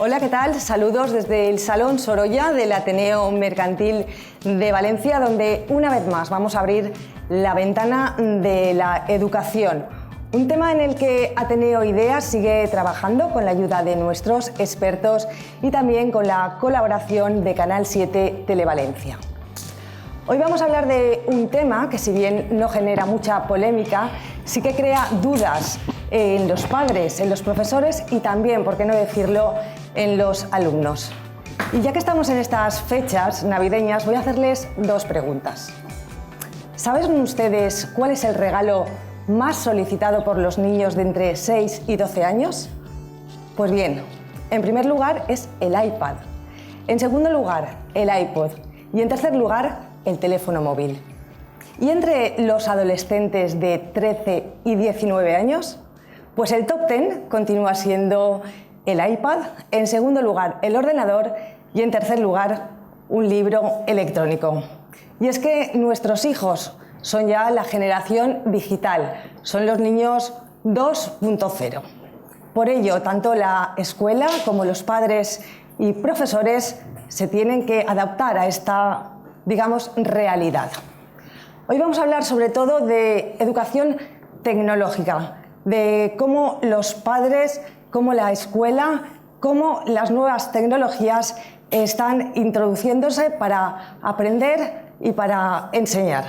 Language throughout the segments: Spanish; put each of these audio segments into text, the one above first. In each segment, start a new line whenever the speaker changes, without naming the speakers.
Hola, ¿qué tal? Saludos desde el Salón Sorolla del Ateneo Mercantil de Valencia, donde una vez más vamos a abrir la ventana de la educación. Un tema en el que Ateneo Ideas sigue trabajando con la ayuda de nuestros expertos y también con la colaboración de Canal 7 Televalencia. Hoy vamos a hablar de un tema que, si bien no genera mucha polémica, sí que crea dudas en los padres, en los profesores y también, por qué no decirlo, en los alumnos. Y ya que estamos en estas fechas navideñas, voy a hacerles dos preguntas. ¿Saben ustedes cuál es el regalo más solicitado por los niños de entre 6 y 12 años? Pues bien, en primer lugar es el iPad, en segundo lugar el iPod y en tercer lugar el teléfono móvil. Y entre los adolescentes de 13 y 19 años, pues el top 10 continúa siendo el iPad, en segundo lugar el ordenador y en tercer lugar un libro electrónico. Y es que nuestros hijos son ya la generación digital, son los niños 2.0. Por ello, tanto la escuela como los padres y profesores se tienen que adaptar a esta, digamos, realidad. Hoy vamos a hablar sobre todo de educación tecnológica, de cómo los padres, cómo la escuela, cómo las nuevas tecnologías están introduciéndose para aprender y para enseñar.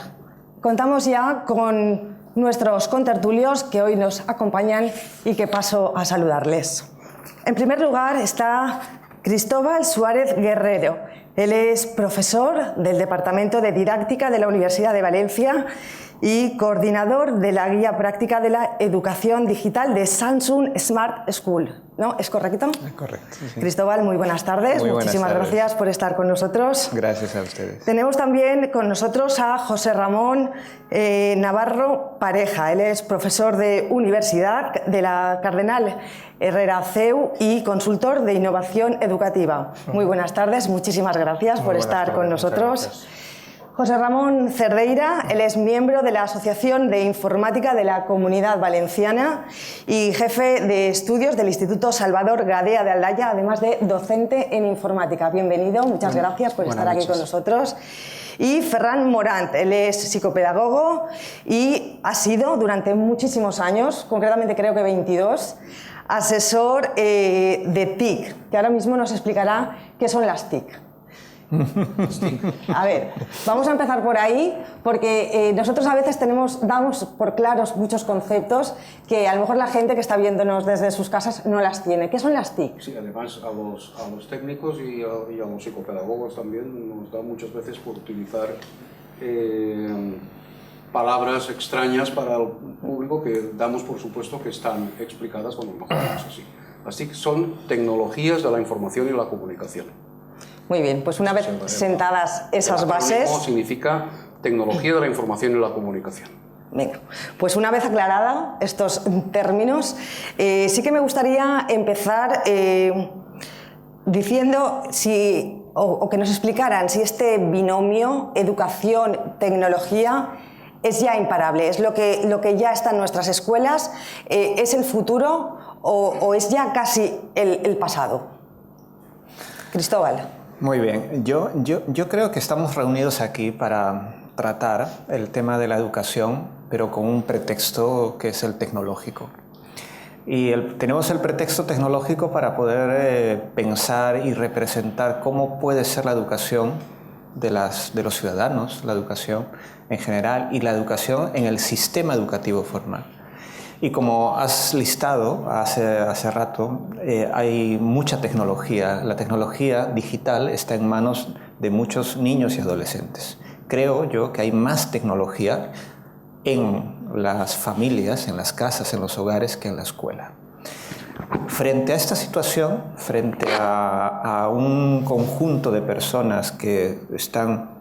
Contamos ya con nuestros contertulios que hoy nos acompañan y que paso a saludarles. En primer lugar está Cristóbal Suárez Guerrero. Él es profesor del Departamento de Didáctica de la Universidad de Valencia y coordinador de la Guía Práctica de la Educación Digital de Samsung Smart School, ¿no? ¿Es correcto?
Es correcto. Sí.
Cristóbal, muy buenas tardes. Muchísimas gracias por estar con nosotros.
Gracias a ustedes.
Tenemos también con nosotros a José Ramón Navarro Pareja. Él es profesor de Universidad de la Cardenal Herrera CEU y consultor de innovación educativa. Muy buenas tardes, muchísimas gracias por estar con nosotros. José Ramón Cerdeira, él es miembro de la Asociación de Informática de la Comunidad Valenciana y jefe de estudios del Instituto Salvador Gadea de Aldaya, además de docente en informática. Bienvenido, muchas gracias por estar aquí con nosotros. Y Ferran Morant, él es psicopedagogo y ha sido durante muchísimos años, concretamente creo que 22, asesor de TIC, que ahora mismo nos explicará qué son las TIC. A ver, vamos a empezar por ahí, porque nosotros a veces damos por claros muchos conceptos que a lo mejor la gente que está viéndonos desde sus casas no las tiene. ¿Qué son las TIC?
Sí, además a los técnicos y a los psicopedagogos también nos da muchas veces por utilizar palabras extrañas para el público que damos por supuesto que están explicadas cuando lo mejor es así. Las TIC son tecnologías de la información y la comunicación.
Muy bien, pues una vez sentadas esas bases...
significa tecnología de la información y la comunicación.
Venga, pues una vez aclarada estos términos, sí que me gustaría empezar diciendo o que nos explicaran si este binomio educación-tecnología es ya imparable, es lo que ya está en nuestras escuelas, es el futuro o es ya casi el pasado. Cristóbal.
Muy bien, yo creo que estamos reunidos aquí para tratar el tema de la educación, pero con un pretexto que es el tecnológico. Y tenemos el pretexto tecnológico para poder pensar y representar cómo puede ser la educación de los ciudadanos, la educación en general y la educación en el sistema educativo formal. Y como has listado hace rato, hay mucha tecnología. La tecnología digital está en manos de muchos niños y adolescentes. Creo yo que hay más tecnología en las familias, en las casas, en los hogares que en la escuela. Frente a esta situación, frente a un conjunto de personas que están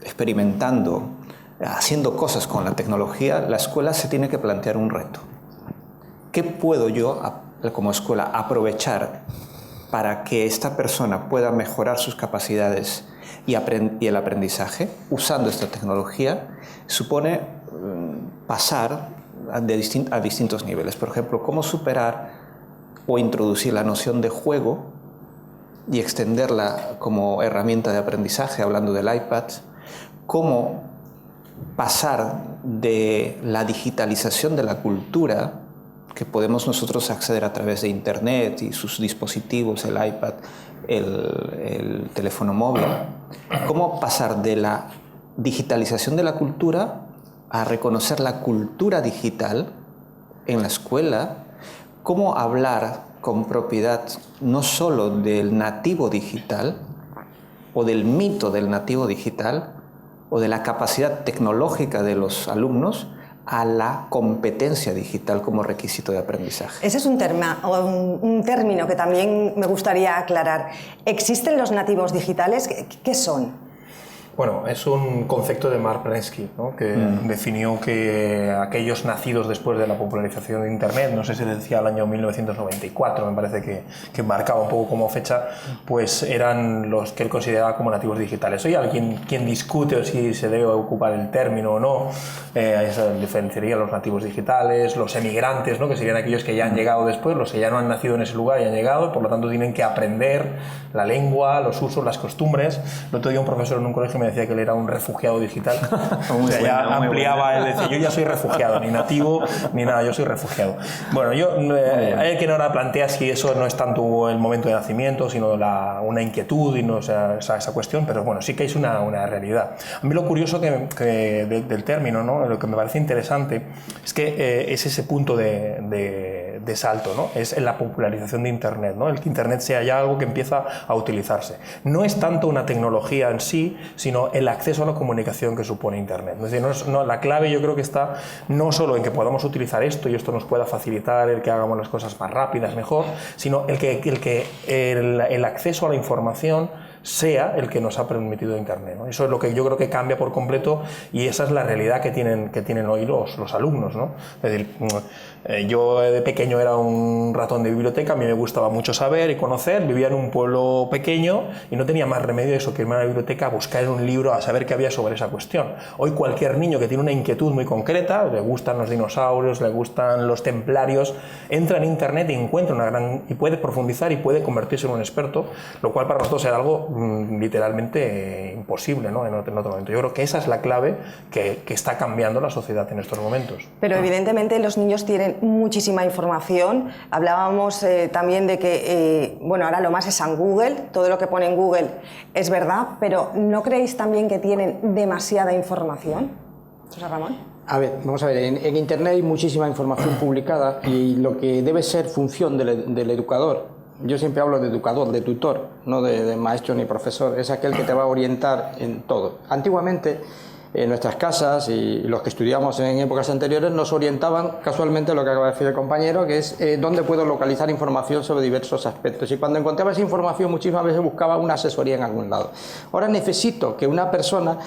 experimentando, haciendo cosas con la tecnología, la escuela se tiene que plantear un reto. ¿Qué puedo yo, como escuela, aprovechar para que esta persona pueda mejorar sus capacidades y el aprendizaje usando esta tecnología? Supone pasar a distintos niveles. Por ejemplo, cómo superar o introducir la noción de juego y extenderla como herramienta de aprendizaje, hablando del iPad, cómo pasar de la digitalización de la cultura, que podemos nosotros acceder a través de Internet y sus dispositivos, el iPad, el teléfono móvil, cómo pasar de la digitalización de la cultura a reconocer la cultura digital en la escuela, cómo hablar con propiedad no solo del nativo digital o del mito del nativo digital o de la capacidad tecnológica de los alumnos a la competencia digital como requisito de aprendizaje.
Ese es un término que también me gustaría aclarar. ¿Existen los nativos digitales? ¿Qué son?
Bueno, es un concepto de Mark Prensky, ¿no? Que definió que aquellos nacidos después de la popularización de Internet, no sé si decía el año 1994, me parece que marcaba un poco como fecha, pues eran los que él consideraba como nativos digitales. Hoy alguien quien discute si se debe ocupar el término o no, eso diferenciaría los nativos digitales, los emigrantes, ¿no? Que serían aquellos que ya han llegado después, los que ya no han nacido en ese lugar y han llegado, por lo tanto tienen que aprender la lengua, los usos, las costumbres. El otro día un profesor en un colegio me decía que él era un refugiado digital. O sea, ya ampliaba, él decía, yo ya soy refugiado, ni nativo ni nada, yo soy refugiado. Bueno, hay quien ahora plantea si eso no es tanto el momento de nacimiento, sino una inquietud y no, o sea, esa cuestión, pero bueno, sí que es una realidad. A mí lo curioso del término, ¿no? Lo que me parece interesante es que es ese punto de salto, ¿no? Es la popularización de Internet, ¿no? El que Internet sea ya algo que empieza a utilizarse. No es tanto una tecnología en sí, sino el acceso a la comunicación que supone Internet. Es decir, la clave yo creo que está no solo en que podamos utilizar esto y esto nos pueda facilitar el que hagamos las cosas más rápidas, mejor, sino el acceso a la información sea el que nos ha permitido Internet, ¿no? Eso es lo que yo creo que cambia por completo y esa es la realidad que tienen hoy los alumnos, ¿no? Es decir, yo de pequeño era un ratón de biblioteca, a mí me gustaba mucho saber y conocer, vivía en un pueblo pequeño y no tenía más remedio eso que irme a la biblioteca a buscar en un libro a saber qué había sobre esa cuestión. Hoy cualquier niño que tiene una inquietud muy concreta, le gustan los dinosaurios, le gustan los templarios, entra en Internet y encuentra y puede profundizar y puede convertirse en un experto, lo cual para nosotros era algo literalmente imposible, ¿no? en otro momento. Yo creo que esa es la clave que está cambiando la sociedad en estos momentos.
Pero evidentemente los niños tienen muchísima información. Hablábamos también de que, bueno, ahora lo más es en Google, todo lo que pone en Google es verdad, pero ¿no creéis también que tienen demasiada información? José Ramón.
A ver, vamos a ver, en Internet hay muchísima información publicada y lo que debe ser función del educador, yo siempre hablo de educador, de tutor, no de maestro ni profesor, es aquel que te va a orientar en todo. Antiguamente, en nuestras casas y los que estudiamos en épocas anteriores nos orientaban casualmente lo que acaba de decir el compañero, que es dónde puedo localizar información sobre diversos aspectos. Y cuando encontraba esa información muchísimas veces buscaba una asesoría en algún lado. Ahora necesito que una persona,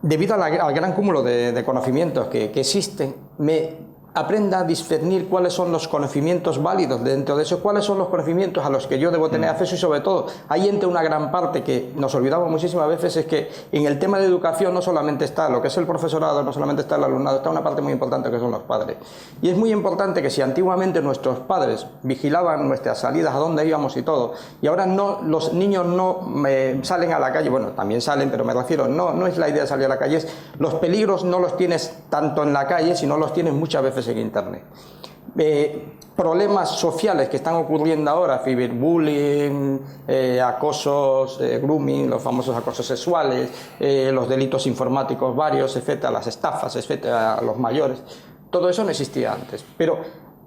debido al gran cúmulo de conocimientos que existen, me aprenda a discernir cuáles son los conocimientos válidos dentro de eso, cuáles son los conocimientos a los que yo debo tener acceso y sobre todo, ahí entra una gran parte que nos olvidamos muchísimas veces, es que en el tema de educación no solamente está lo que es el profesorado, no solamente está el alumnado, está una parte muy importante que son los padres. Y es muy importante que si antiguamente nuestros padres vigilaban nuestras salidas, a dónde íbamos y todo, y ahora no, los niños no salen a la calle, bueno, también salen, pero me refiero, no es la idea de salir a la calle, los peligros no los tienes tanto en la calle, sino los tienes muchas veces en Internet. Problemas sociales que están ocurriendo ahora, ciberbullying, acosos, grooming, los famosos acosos sexuales, los delitos informáticos varios, etcétera, las estafas, etcétera, a los mayores, todo eso no existía antes. Pero,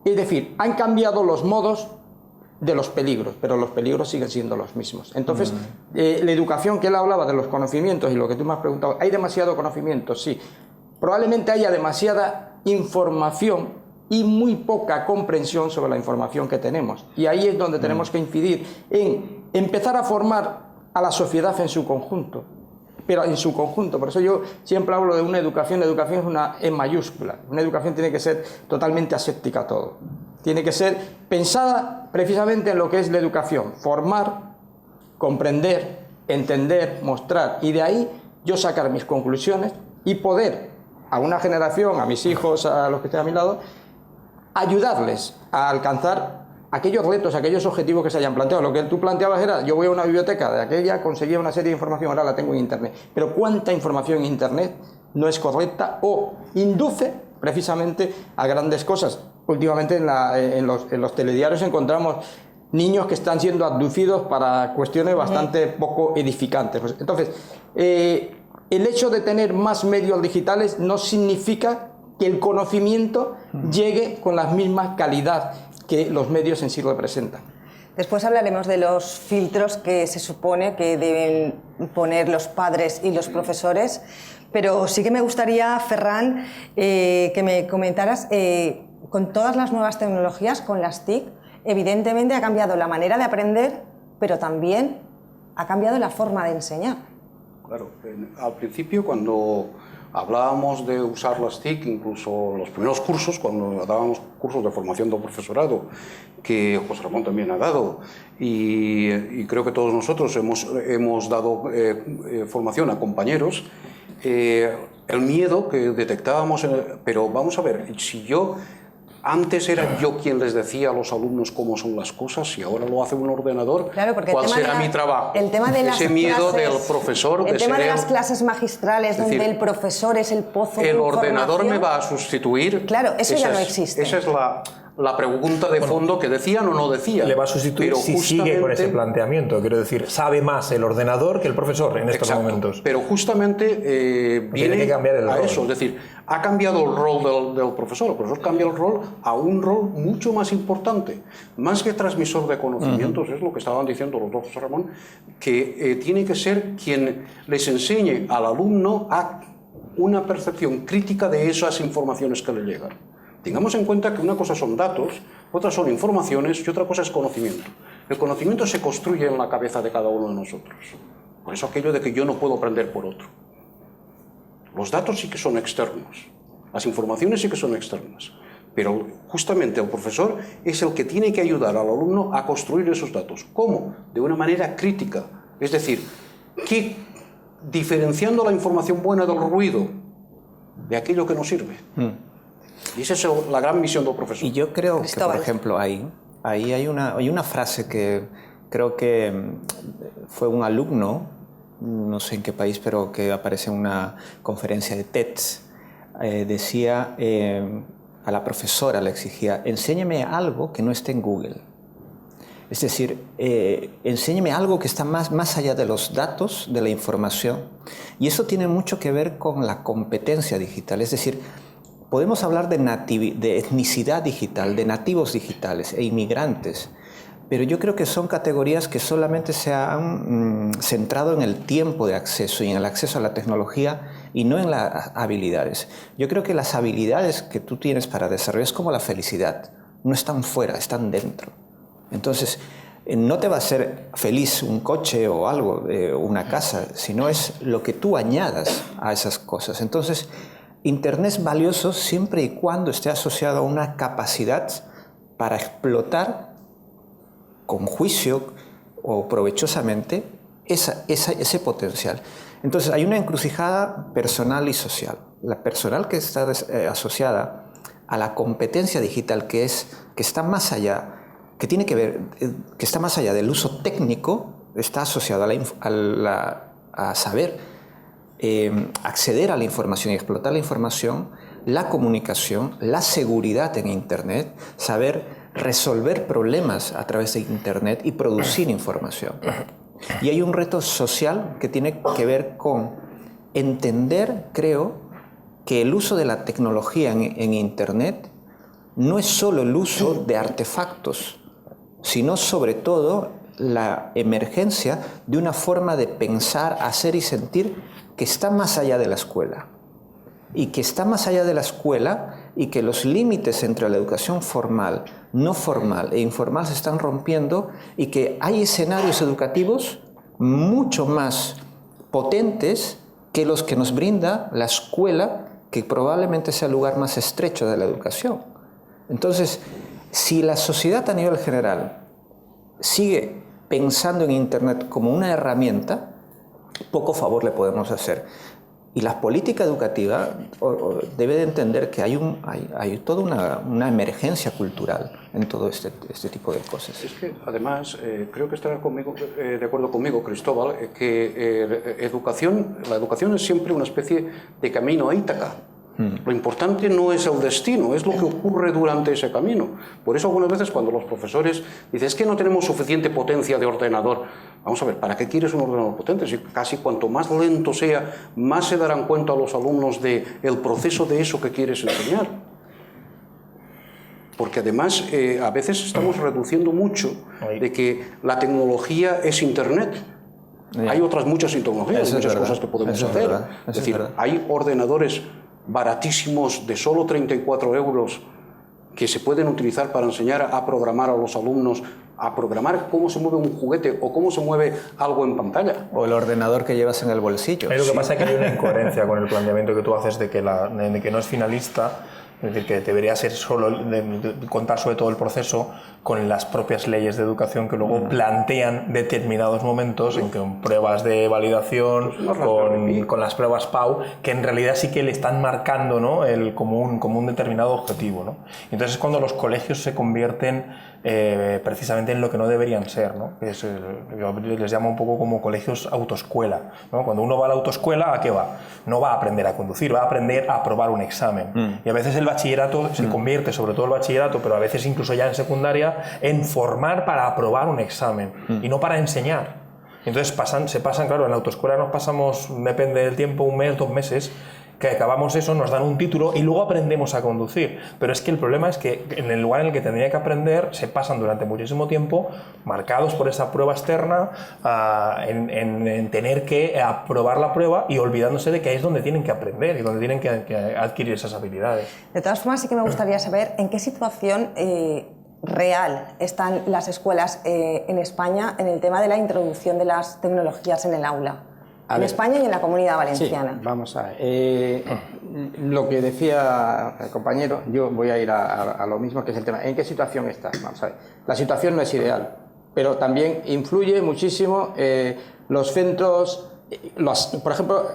es decir, han cambiado los modos de los peligros, pero los peligros siguen siendo los mismos. Entonces, la educación que él hablaba de los conocimientos y lo que tú me has preguntado, ¿hay demasiado conocimiento? Sí. Probablemente haya demasiada información y muy poca comprensión sobre la información que tenemos. Y ahí es donde tenemos que incidir en empezar a formar a la sociedad en su conjunto. Pero en su conjunto. Por eso yo siempre hablo de una educación. La educación es una E mayúscula. Una educación tiene que ser totalmente aséptica a todo. Tiene que ser pensada precisamente en lo que es la educación. Formar, comprender, entender, mostrar. Y de ahí yo sacar mis conclusiones y poder a una generación, a mis hijos, a los que estén a mi lado, ayudarles a alcanzar aquellos retos, aquellos objetivos que se hayan planteado. Lo que tú planteabas era, yo voy a una biblioteca de aquella, conseguía una serie de información, ahora la tengo en Internet. Pero ¿cuánta información en Internet no es correcta o induce precisamente a grandes cosas? Últimamente en los telediarios encontramos niños que están siendo abducidos para cuestiones bastante poco edificantes. Pues, entonces, el hecho de tener más medios digitales no significa que el conocimiento llegue con la misma calidad que los medios en sí representan.
Después hablaremos de los filtros que se supone que deben poner los padres y los profesores, pero sí que me gustaría, Ferran, que me comentaras, con todas las nuevas tecnologías, con las TIC, evidentemente ha cambiado la manera de aprender, pero también ha cambiado la forma de enseñar.
Claro, al principio cuando hablábamos de usar las TIC, incluso los primeros cursos, cuando dábamos cursos de formación del profesorado, que José Ramón también ha dado, y creo que todos nosotros hemos dado formación a compañeros, el miedo que detectábamos, pero vamos a ver, si antes era yo quien les decía a los alumnos cómo son las cosas y ahora lo hace un ordenador,
claro,
¿cuál será mi trabajo?
El tema de
ese miedo del profesor.
El tema de las clases magistrales, donde el profesor es el pozo de información.
¿El ordenador me va a sustituir?
Claro, eso ya no existe.
Esa es la pregunta de fondo que decían o no decían.
Le va a sustituir si sigue con ese planteamiento. Quiero decir, sabe más el ordenador que el profesor en estos momentos.
Pero justamente viene
que cambiar el rol.
Eso. Es decir, ha cambiado el rol del profesor. El profesor cambia el rol a un rol mucho más importante. Más que transmisor de conocimientos, es lo que estaban diciendo los dos, José Ramón, que tiene que ser quien les enseñe al alumno a una percepción crítica de esas informaciones que le llegan. Tengamos en cuenta que una cosa son datos, otra son informaciones y otra cosa es conocimiento. El conocimiento se construye en la cabeza de cada uno de nosotros. Por eso aquello de que yo no puedo aprender por otro. Los datos sí que son externos, las informaciones sí que son externas, pero justamente el profesor es el que tiene que ayudar al alumno a construir esos datos. ¿Cómo? De una manera crítica. Es decir, diferenciando la información buena del ruido, de aquello que no sirve. Y esa es la gran misión del profesor.
Y yo creo que, por ejemplo, ahí hay una frase que creo que fue un alumno, no sé en qué país, pero que aparece en una conferencia de TED, decía a la profesora, le exigía, enséñeme algo que no esté en Google. Es decir, enséñeme algo que está más allá de los datos, de la información. Y eso tiene mucho que ver con la competencia digital. Es decir, podemos hablar de etnicidad digital, de nativos digitales e inmigrantes, pero yo creo que son categorías que solamente se han centrado en el tiempo de acceso y en el acceso a la tecnología y no en las habilidades. Yo creo que las habilidades que tú tienes para desarrollar es como la felicidad, no están fuera, están dentro. Entonces, no te va a hacer feliz un coche o algo, una casa, sino es lo que tú añadas a esas cosas. Entonces, Internet es valioso siempre y cuando esté asociado a una capacidad para explotar con juicio o provechosamente ese potencial. Entonces hay una encrucijada personal y social. La personal que está asociada a la competencia digital que está más allá, que tiene que ver, que está más allá del uso técnico, está asociado a saber acceder a la información y explotar la información, la comunicación, la seguridad en Internet, saber resolver problemas a través de Internet y producir información. Y hay un reto social que tiene que ver con entender, creo, que el uso de la tecnología en Internet no es solo el uso de artefactos, sino sobre todo la emergencia de una forma de pensar, hacer y sentir que está más allá de la escuela, y que está más allá de la escuela y que los límites entre la educación formal, no formal e informal se están rompiendo y que hay escenarios educativos mucho más potentes que los que nos brinda la escuela, que probablemente sea el lugar más estrecho de la educación. Entonces, si la sociedad a nivel general sigue pensando en Internet como una herramienta, poco favor le podemos hacer. Y la política educativa debe de entender que hay toda una emergencia cultural en todo este tipo de cosas.
Es que, además, creo que estarás de acuerdo conmigo, Cristóbal, que la educación es siempre una especie de camino a Ítaca. Lo importante no es el destino, es lo que ocurre durante ese camino. Por eso algunas veces cuando los profesores dicen es que no tenemos suficiente potencia de ordenador, vamos a ver, ¿para qué quieres un ordenador potente? Si casi cuanto más lento sea, más se darán cuenta los alumnos del proceso de eso que quieres enseñar. Porque además a veces estamos reduciendo mucho de que la tecnología es Internet. Hay otras muchas tecnologías, muchas cosas que podemos hacer. Es decir, hay ordenadores baratísimos de solo 34 euros que se pueden utilizar para enseñar a programar a los alumnos, a programar cómo se mueve un juguete o cómo se mueve algo en pantalla.
O el ordenador que llevas en el bolsillo.
Lo que pasa es que hay una incoherencia con el planteamiento que tú haces de que no es finalista. Es decir, que debería ser solo contar sobre todo el proceso con las propias leyes de educación que luego plantean determinados momentos en que con pruebas de validación, con las pruebas PAU, que en realidad sí que le están marcando, ¿no?, como un determinado objetivo, ¿no? Entonces es cuando los colegios se convierten precisamente en lo que no deberían ser, ¿no? Yo les llamo un poco como colegios autoescuela, ¿no? Cuando uno va a la autoescuela, ¿a qué va? No va a aprender a conducir, va a aprender a aprobar un examen. Y a veces el bachillerato se convierte, sobre todo el bachillerato, pero a veces incluso ya en secundaria, en formar para aprobar un examen y no para enseñar. Entonces se pasan, claro, en la autoescuela nos pasamos, depende del tiempo, 1 mes, 2 meses, que acabamos eso, nos dan un título y luego aprendemos a conducir. Pero es que el problema es que en el lugar en el que tendría que aprender se pasan durante muchísimo tiempo marcados por esa prueba externa en tener que aprobar la prueba y olvidándose de que ahí es donde tienen que aprender y donde tienen que adquirir esas habilidades.
De todas formas, sí que me gustaría saber en qué situación real están las escuelas en España en el tema de la introducción de las tecnologías en el aula. En España y en la Comunidad Valenciana.
Sí, vamos a ver. Lo que decía el compañero, yo voy a ir a lo mismo, que es el tema. ¿En qué situación estás? Vamos a ver. La situación no es ideal, pero también influye muchísimo los centros. Por ejemplo,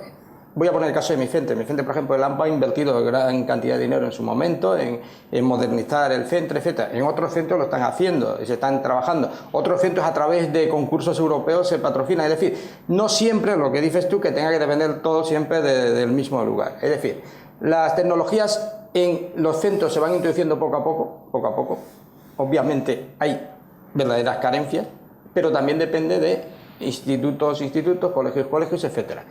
voy a poner el caso de mi centro. Mi centro, por ejemplo, el AMPA ha invertido gran cantidad de dinero en su momento en modernizar el centro, etc. En otros centros lo están haciendo y se están trabajando. Otros centros a través de concursos europeos se patrocinan. Es decir, no siempre lo que dices tú que tenga que depender todo siempre del mismo lugar. Es decir, las tecnologías en los centros se van introduciendo poco a poco. Obviamente hay verdaderas carencias, pero también depende de institutos, colegios, etc.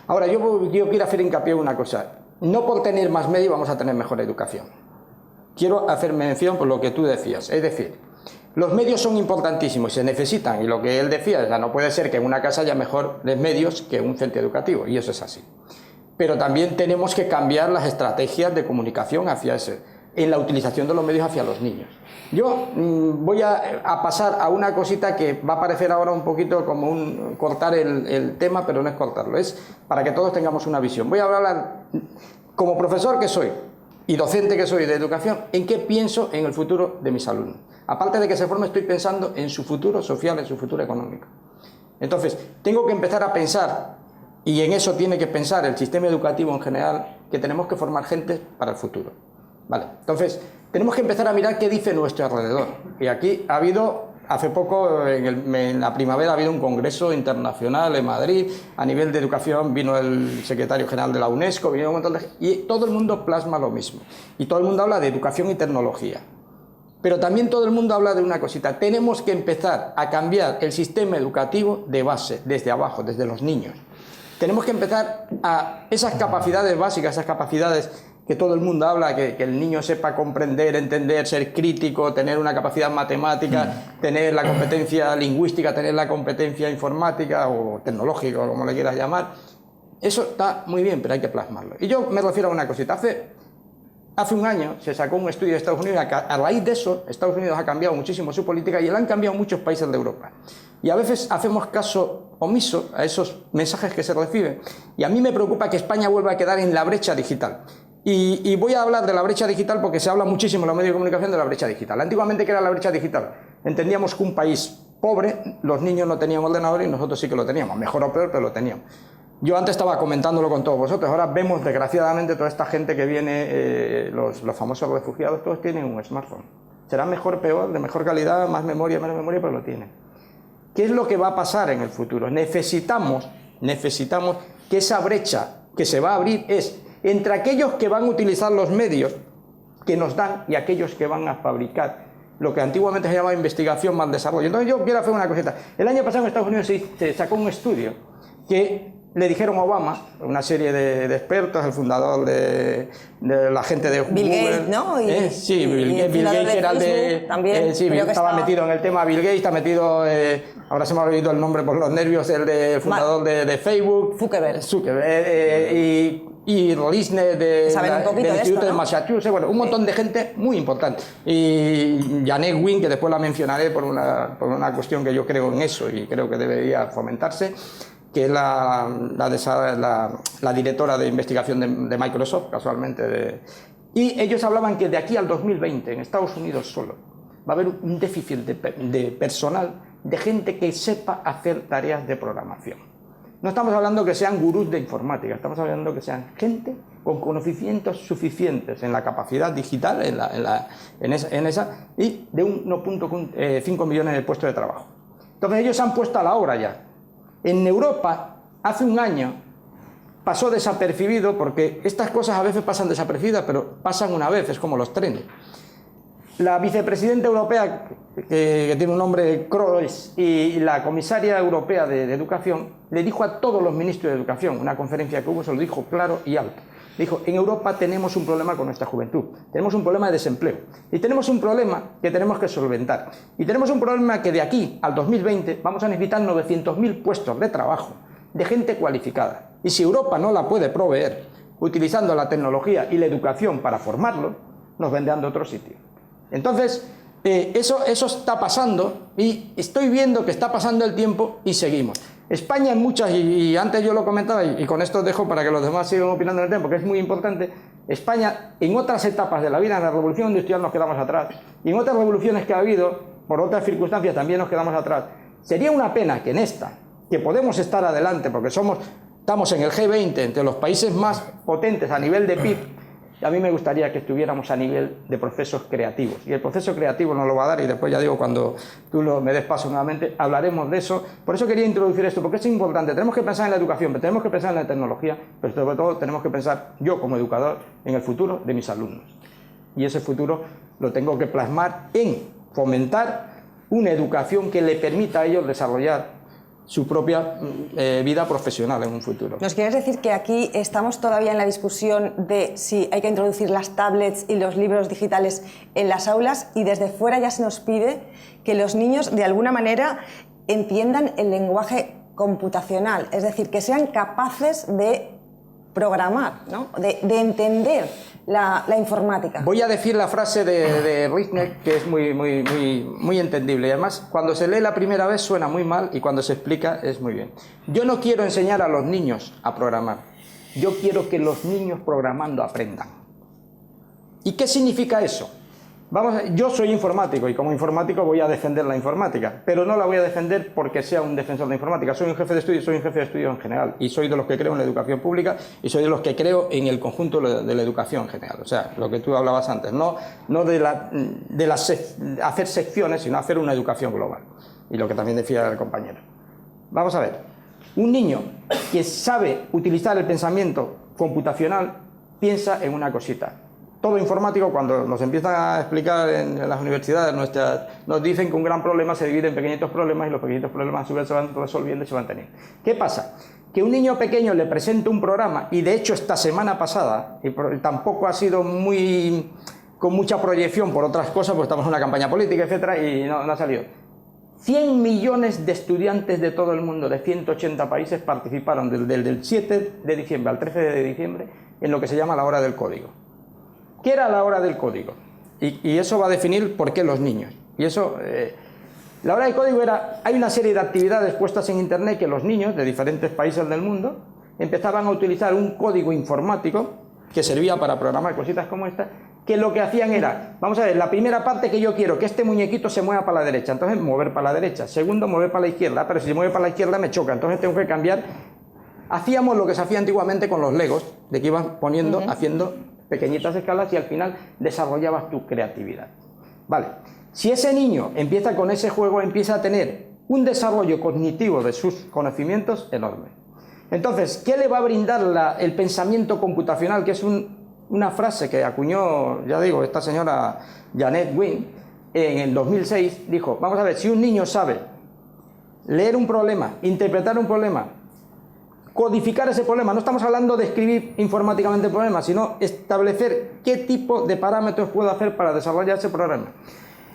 Ahora, yo quiero hacer hincapié en una cosa. No por tener más medios vamos a tener mejor educación. Quiero hacer mención por lo que tú decías. Es decir, los medios son importantísimos y se necesitan. Y lo que él decía, o sea, no puede ser que en una casa haya mejores medios que en un centro educativo. Y eso es así. Pero también tenemos que cambiar las estrategias de comunicación hacia ese, en la utilización de los medios hacia los niños. Yo voy a pasar a una cosita que va a parecer ahora un poquito como cortar el tema, pero no es cortarlo, es para que todos tengamos una visión. Voy a hablar como profesor que soy y docente que soy de educación, en qué pienso en el futuro de mis alumnos. Aparte de que se forme, estoy pensando en su futuro social, en su futuro económico. Entonces, tengo que empezar a pensar, y en eso tiene que pensar el sistema educativo en general, que tenemos que formar gente para el futuro. Vale, entonces tenemos que empezar a mirar qué dice nuestro alrededor. Y aquí ha habido, hace poco, en la primavera, ha habido un congreso internacional en Madrid, a nivel de educación, vino el secretario general de la UNESCO, vino un montón de gente, y todo el mundo plasma lo mismo. Y todo el mundo habla de educación y tecnología. Pero también todo el mundo habla de una cosita. Tenemos que empezar a cambiar el sistema educativo de base, desde abajo, desde los niños. Tenemos que empezar a esas capacidades básicas, esas capacidades que todo el mundo habla, que el niño sepa comprender, entender, ser crítico, tener una capacidad matemática, tener la competencia lingüística, tener la competencia informática o tecnológica, como le quieras llamar. Eso está muy bien, pero hay que plasmarlo. Y yo me refiero a una cosita. Hace un año se sacó un estudio de Estados Unidos, a raíz de eso Estados Unidos ha cambiado muchísimo su política y la han cambiado muchos países de Europa. Y a veces hacemos caso omiso a esos mensajes que se reciben. Y a mí me preocupa que España vuelva a quedar en la brecha digital. Y voy a hablar de la brecha digital porque se habla muchísimo en los medios de comunicación de la brecha digital. Antiguamente, ¿qué era la brecha digital? Entendíamos que un país pobre, los niños no tenían ordenador y nosotros sí que lo teníamos. Mejor o peor, pero lo teníamos. Yo antes estaba comentándolo con todos vosotros, ahora vemos desgraciadamente toda esta gente que viene, los famosos refugiados, todos tienen un smartphone. Será mejor o peor, de mejor calidad, más memoria, menos memoria, pero lo tienen. ¿Qué es lo que va a pasar en el futuro? Necesitamos que esa brecha que se va a abrir es entre aquellos que van a utilizar los medios que nos dan y aquellos que van a fabricar lo que antiguamente se llamaba investigación más desarrollo. Entonces yo quiero hacer una cosita. El año pasado en Estados Unidos se sacó un estudio que le dijeron a Obama, una serie de expertos, el fundador de la gente de
Bill
Google,
Gates, ¿no?
Sí, Bill Gates era el de...
también,
sí, estaba metido en el tema Bill Gates, está metido, ahora se me ha olvidado el nombre por los nervios, el fundador de Facebook.
Zuckerberg.
Y Lisner del Instituto
¿no?
de Massachusetts, bueno, un montón de gente muy importante. Y Janet Wynn, que después la mencionaré por una cuestión que yo creo en eso y creo que debería fomentarse, que es la directora de investigación de Microsoft, casualmente. Y ellos hablaban que de aquí al 2020, en Estados Unidos solo, va a haber un déficit de personal, de gente que sepa hacer tareas de programación. No estamos hablando que sean gurús de informática, estamos hablando que sean gente con conocimientos suficientes en la capacidad digital, en esa y de 1.5 millones de puestos de trabajo. Entonces ellos se han puesto a la obra ya. En Europa, hace un año, pasó desapercibido, porque estas cosas a veces pasan desapercibidas, pero pasan una vez, es como los trenes. La vicepresidenta europea, que tiene un nombre Kroes, y la comisaria europea de Educación, le dijo a todos los ministros de Educación, una conferencia que hubo, se lo dijo claro y alto. Dijo, en Europa tenemos un problema con nuestra juventud, tenemos un problema de desempleo, y tenemos un problema que tenemos que solventar. Y tenemos un problema que de aquí al 2020 vamos a necesitar 900.000 puestos de trabajo, de gente cualificada. Y si Europa no la puede proveer, utilizando la tecnología y la educación para formarlo, nos vendrán de otro sitio. Entonces, eso está pasando y estoy viendo que está pasando el tiempo y seguimos. España en muchas, y antes yo lo comentaba y con esto os dejo para que los demás sigan opinando en el tema, porque es muy importante, España en otras etapas de la vida, en la revolución industrial nos quedamos atrás y en otras revoluciones que ha habido, por otras circunstancias también nos quedamos atrás. Sería una pena que en esta, que podemos estar adelante porque estamos en el G20, entre los países más potentes a nivel de PIB, a mí me gustaría que estuviéramos a nivel de procesos creativos. Y el proceso creativo nos lo va a dar, y después ya digo, cuando tú me des paso nuevamente, hablaremos de eso. Por eso quería introducir esto, porque es importante. Tenemos que pensar en la educación, pero tenemos que pensar en la tecnología, pero sobre todo tenemos que pensar, yo como educador, en el futuro de mis alumnos. Y ese futuro lo tengo que plasmar en fomentar una educación que le permita a ellos desarrollar su propia vida profesional en un futuro.
¿Nos quieres decir que aquí estamos todavía en la discusión de si hay que introducir las tablets y los libros digitales en las aulas y desde fuera ya se nos pide que los niños de alguna manera entiendan el lenguaje computacional, es decir, que sean capaces de programar, ¿no? de entender la informática?
Voy a decir la frase de Rickner, que es muy entendible, y además cuando se lee la primera vez suena muy mal y cuando se explica es muy bien. Yo no quiero enseñar a los niños a programar, yo quiero que los niños programando aprendan. ¿Y qué significa eso? Yo soy informático y como informático voy a defender la informática, pero no la voy a defender porque sea un defensor de informática. Soy un jefe de estudio en general y soy de los que creo en la educación pública y soy de los que creo en el conjunto de la educación en general. O sea, lo que tú hablabas antes, no hacer secciones, sino hacer una educación global. Y lo que también decía el compañero. Vamos a ver, un niño que sabe utilizar el pensamiento computacional piensa en una cosita. Todo informático, cuando nos empiezan a explicar en las universidades nos dicen que un gran problema se divide en pequeñitos problemas y los pequeñitos problemas a su vez se van resolviendo y se van teniendo. ¿Qué pasa? Que un niño pequeño le presenta un programa, y de hecho esta semana pasada, y tampoco ha sido con mucha proyección por otras cosas, porque estamos en una campaña política, etcétera, y no ha salido. 100 millones de estudiantes de todo el mundo, de 180 países, participaron desde el 7 de diciembre al 13 de diciembre en lo que se llama la hora del código. ¿Qué era la hora del código? Y eso va a definir por qué los niños. Y eso, la hora del código hay una serie de actividades puestas en internet que los niños de diferentes países del mundo empezaban a utilizar un código informático que servía para programar cositas como esta, que lo que hacían era, vamos a ver, la primera parte que yo quiero, que este muñequito se mueva para la derecha, entonces mover para la derecha. Segundo, mover para la izquierda, pero si se mueve para la izquierda me choca, entonces tengo que cambiar hacíamos lo que se hacía antiguamente con los legos, de que ibas poniendo, haciendo pequeñitas escalas y al final desarrollabas tu creatividad. Vale, si ese niño empieza con ese juego, empieza a tener un desarrollo cognitivo de sus conocimientos enorme. Entonces, ¿qué le va a brindar el pensamiento computacional? Que es una frase que acuñó, ya digo, esta señora Janet Wynne en el 2006, dijo, vamos a ver, si un niño sabe leer un problema, interpretar un problema, codificar ese problema, no estamos hablando de escribir informáticamente el problema, sino establecer qué tipo de parámetros puedo hacer para desarrollar ese programa.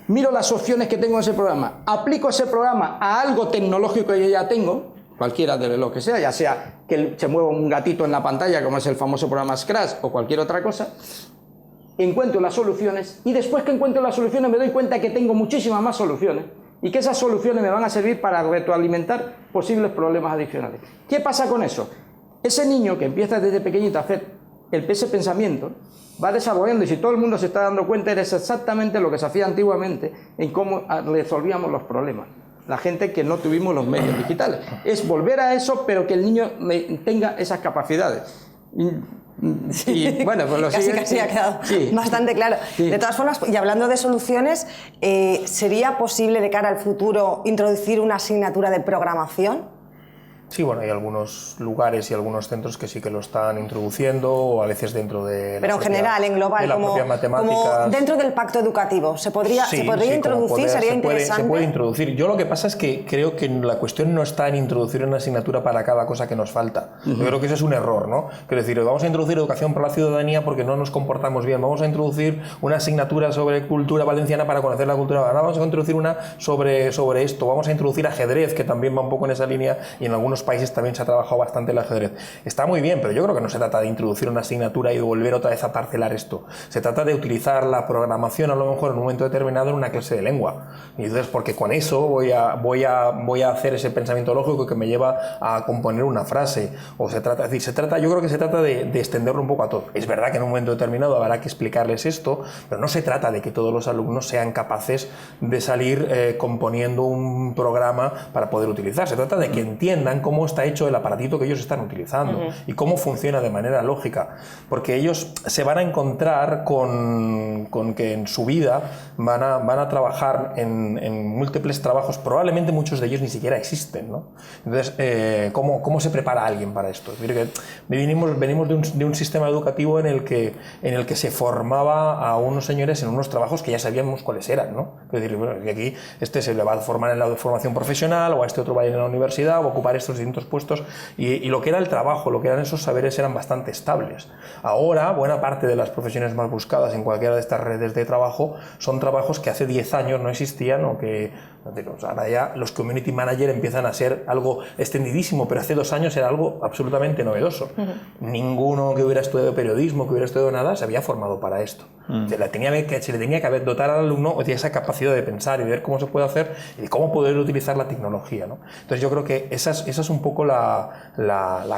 Miro las opciones que tengo en ese programa, aplico ese programa a algo tecnológico que yo ya tengo, cualquiera de lo que sea, ya sea que se mueva un gatito en la pantalla, como es el famoso programa Scratch o cualquier otra cosa, encuentro las soluciones y después que encuentro las soluciones me doy cuenta que tengo muchísimas más soluciones y que esas soluciones me van a servir para retroalimentar posibles problemas adicionales. ¿Qué pasa con eso? Ese niño que empieza desde pequeñito a hacer ese pensamiento va desarrollando, y si todo el mundo se está dando cuenta, es exactamente lo que se hacía antiguamente en cómo resolvíamos los problemas. La gente que no tuvimos los medios digitales. Es volver a eso, pero que el niño tenga esas capacidades. Y bueno, pues
casi ha quedado bastante claro. Sí. De todas formas, y hablando de soluciones, ¿sería posible de cara al futuro introducir una asignatura de programación?
Sí, bueno, hay algunos lugares y algunos centros que sí que lo están introduciendo, o a veces dentro de
pero en general, en global, como dentro del pacto educativo, ¿se podría introducir? ¿Sería interesante?
Se puede introducir. Yo lo que pasa es que creo que la cuestión no está en introducir una asignatura para cada cosa que nos falta. Yo creo que ese es un error, ¿no? Quiero decir, vamos a introducir educación para la ciudadanía porque no nos comportamos bien. Vamos a introducir una asignatura sobre cultura valenciana para conocer la cultura valenciana. Vamos a introducir una sobre esto. Vamos a introducir ajedrez, que también va un poco en esa línea, y en algunos países también se ha trabajado bastante el ajedrez. Está muy bien, pero yo creo que no se trata de introducir una asignatura y de volver otra vez a parcelar esto. Se trata de utilizar la programación a lo mejor en un momento determinado en una clase de lengua. Y entonces, porque con eso voy a hacer ese pensamiento lógico que me lleva a componer una frase. O se trata, es decir, yo creo que se trata de extenderlo un poco a todo. Es verdad que en un momento determinado habrá que explicarles esto, pero no se trata de que todos los alumnos sean capaces de salir componiendo un programa para poder utilizar. Se trata de que entiendan cómo está hecho el aparatito que ellos están utilizando y cómo funciona de manera lógica, porque ellos se van a encontrar con que en su vida van a trabajar en múltiples trabajos, probablemente muchos de ellos ni siquiera existen, ¿no? Entonces, ¿cómo se prepara alguien para esto? Es decir, que venimos de un sistema educativo en el que se formaba a unos señores en unos trabajos que ya sabíamos cuáles eran, ¿no? Es decir, bueno, y aquí se le va a formar en la formación profesional, o a este otro va a ir a la universidad, o a ocupar estos distintos puestos, y lo que era el trabajo, lo que eran esos saberes eran bastante estables. Ahora, buena parte de las profesiones más buscadas en cualquiera de estas redes de trabajo son trabajos que hace 10 años no existían, o que ahora ya los community manager empiezan a ser algo extendidísimo, pero hace 2 años era algo absolutamente novedoso. Ninguno que hubiera estudiado periodismo, que hubiera estudiado nada, se había formado para esto. Se le tenía que dotar al alumno de esa capacidad de pensar y de ver cómo se puede hacer y de cómo poder utilizar la tecnología, ¿no? Entonces yo creo que esa es un poco la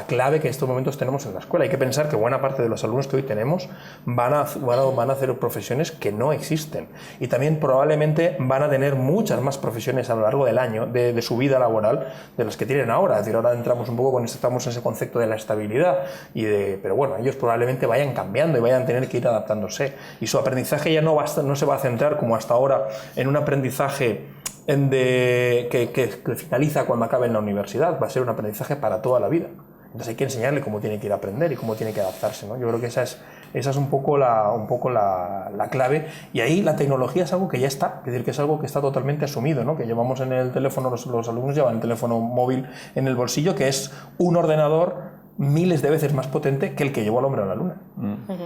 clave que en estos momentos tenemos en la escuela. Hay que pensar que buena parte de los alumnos que hoy tenemos van a hacer profesiones que no existen, y también probablemente van a tener muchas más profesiones a lo largo del año de su vida laboral de las que tienen ahora. Es decir, ahora entramos un poco estamos en ese concepto de la estabilidad, pero bueno, ellos probablemente vayan cambiando y vayan a tener que ir adaptándose, y su aprendizaje ya no se va a centrar como hasta ahora en un aprendizaje que finaliza cuando acabe en la universidad. Va a ser un aprendizaje para toda la vida. Entonces hay que enseñarle cómo tiene que ir a aprender y cómo tiene que adaptarse, ¿no? Yo creo que esa es un poco la clave, y ahí la tecnología es algo que ya está, es decir, que es algo que está totalmente asumido, ¿no? Que llevamos en el teléfono, los alumnos llevan el teléfono móvil en el bolsillo, que es un ordenador miles de veces más potente que el que llevó al hombre a la luna.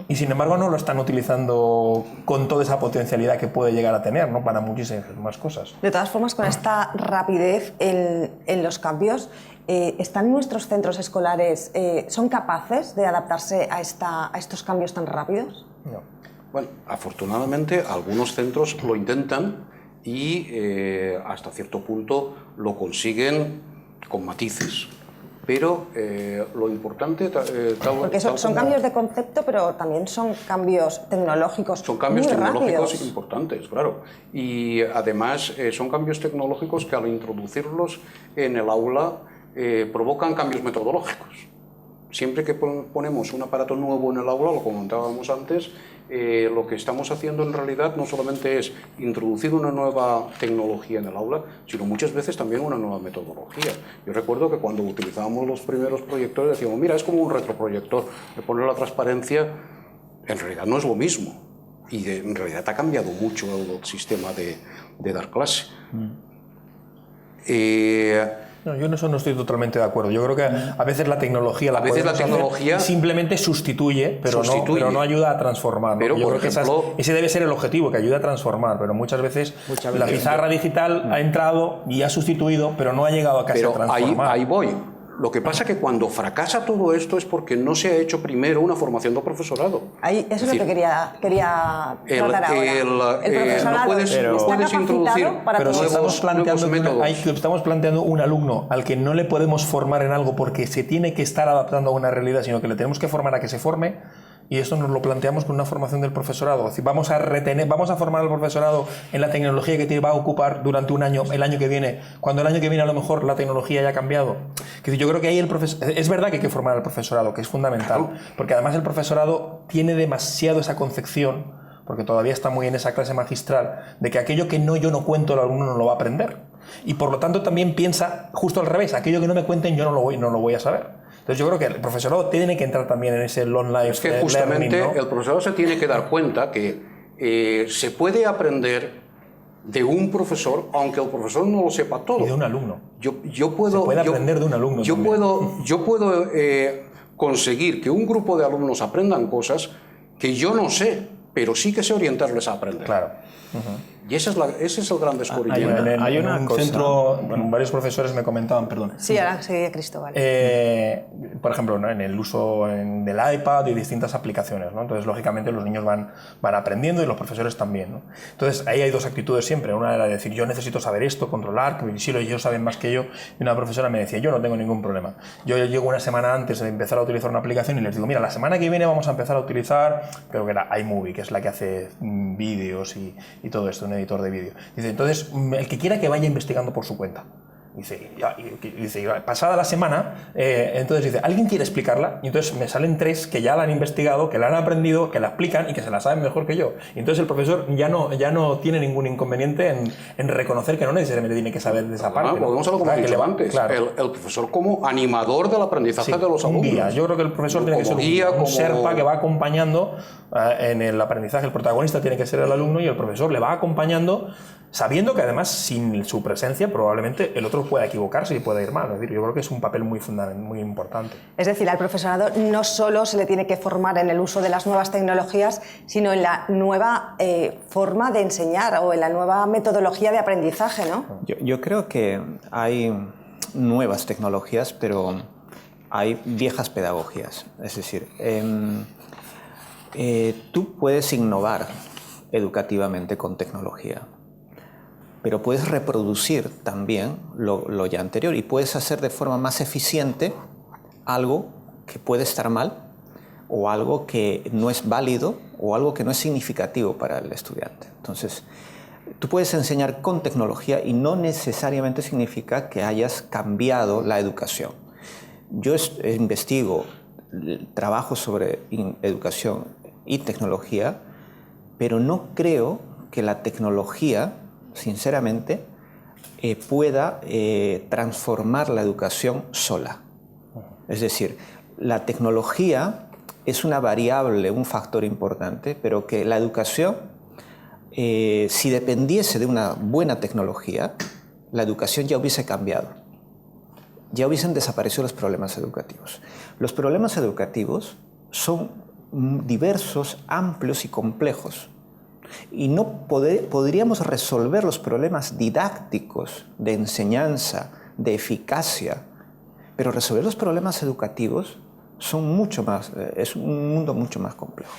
Y sin embargo no lo están utilizando con toda esa potencialidad que puede llegar a tener, ¿no? Para muchísimas más cosas.
De todas formas, con esta rapidez en los cambios, ¿están nuestros centros escolares, son capaces de adaptarse a estos cambios tan rápidos?
No.
Bueno, afortunadamente algunos centros lo intentan y hasta cierto punto lo consiguen con matices. Pero lo importante...
porque son cambios de concepto, pero también son cambios tecnológicos.
Son cambios
muy
tecnológicos
rápidos.
importantes, claro. Y además son cambios tecnológicos que al introducirlos en el aula provocan cambios metodológicos. siempre que ponemos un aparato nuevo en el aula, lo comentábamos antes, lo que estamos haciendo en realidad no solamente es introducir una nueva tecnología en el aula, sino muchas veces también una nueva metodología. Yo recuerdo que cuando utilizábamos los primeros proyectores decíamos, mira, es como un retroproyector, le pones la transparencia, en realidad no es lo mismo. Y en realidad ha cambiado mucho el sistema de dar clase.
No, yo en eso no estoy totalmente de acuerdo. Yo creo que a veces la tecnología simplemente sustituye, pero no ayuda a transformar, ¿no?
Pero,
yo
por
creo
ejemplo,
que ese debe ser el objetivo, que ayude a transformar, pero muchas veces la pizarra digital ha entrado y ha sustituido, pero no ha llegado a casi a transformar.
Ahí voy. Lo que pasa es que cuando fracasa todo esto es porque no se ha hecho primero una formación de profesorado.
Eso es lo que quería tratar ahora. El profesorado
no puedes introducir
pero si
métodos.
estamos planteando un alumno al que no le podemos formar en algo porque se tiene que estar adaptando a una realidad, sino que le tenemos que formar a que se forme. Y esto nos lo planteamos con una formación del profesorado. Es decir, vamos a formar al profesorado en la tecnología que te va a ocupar durante un año, el año que viene, cuando el año que viene a lo mejor la tecnología ya ha cambiado. Yo creo que ahí es verdad que hay que formar al profesorado, que es fundamental, porque además el profesorado tiene demasiado esa concepción, porque todavía está muy en esa clase magistral, de que aquello que yo no cuento el alumno no lo va a aprender. Y por lo tanto también piensa justo al revés, aquello que no me cuenten yo no lo voy a saber. Entonces yo creo que el profesorado tiene que entrar también en ese long life learning.
Es que justamente el profesorado se tiene que dar cuenta que se puede aprender de un profesor, aunque el profesor no lo sepa todo.
Y de un alumno.
Se puede
aprender de un alumno.
Yo puedo conseguir que un grupo de alumnos aprendan cosas que yo no sé, pero sí que sé orientarles a aprender.
Claro.
Y ese es el gran descubrimiento.
Hay una cosa.
Centro, varios profesores me comentaban, perdón.
Sí, ahora seguía Cristóbal.
Por ejemplo, ¿no? En el uso del iPad y distintas aplicaciones, ¿no? Entonces, lógicamente, los niños van aprendiendo y los profesores también, ¿no? Entonces, ahí hay dos actitudes siempre. Una era decir, yo necesito saber esto, controlar, que si ellos saben más que yo. Y una profesora me decía, yo no tengo ningún problema. Yo llego una semana antes de empezar a utilizar una aplicación y les digo, mira, la semana que viene vamos a empezar a utilizar, creo que era iMovie, que es la que hace vídeos y todo esto, un editor de vídeo. Dice, entonces, el que quiera que vaya investigando por su cuenta. Dice, pasada la semana, entonces dice, ¿alguien quiere explicarla? Y entonces me salen 3 que ya la han investigado, que la han aprendido, que la explican y que se la saben mejor que yo. Y entonces el profesor ya no tiene ningún inconveniente en reconocer que no necesariamente tiene que saber de esa parte.
Volvemos a lo que hemos dicho antes.
Claro.
El profesor como animador del aprendizaje de los alumnos.
Un guía. Yo creo que el profesor tiene que ser un Sherpa que va acompañando en el aprendizaje. El protagonista tiene que ser el alumno y el profesor le va acompañando, sabiendo que además sin su presencia probablemente el otro pueda equivocarse y pueda ir mal. Es decir, yo creo que es un papel muy importante.
Es decir, al profesorado no solo se le tiene que formar en el uso de las nuevas tecnologías, sino en la nueva forma de enseñar o en la nueva metodología de aprendizaje, ¿no?
Yo creo que hay nuevas tecnologías, pero hay viejas pedagogías. Es decir, tú puedes innovar educativamente con tecnología, pero puedes reproducir también lo ya anterior y puedes hacer de forma más eficiente algo que puede estar mal o algo que no es válido o algo que no es significativo para el estudiante. Entonces, tú puedes enseñar con tecnología y no necesariamente significa que hayas cambiado la educación. Yo investigo, trabajo sobre educación y tecnología, pero no creo que la tecnología, sinceramente, pueda transformar la educación sola. Es decir, la tecnología es una variable, un factor importante, pero que la educación, si dependiese de una buena tecnología, la educación ya hubiese cambiado. Ya hubiesen desaparecido los problemas educativos. Los problemas educativos son diversos, amplios y complejos. Y no podríamos resolver los problemas didácticos, de enseñanza, de eficacia, pero resolver los problemas educativos son mucho más, es un mundo mucho más complejo.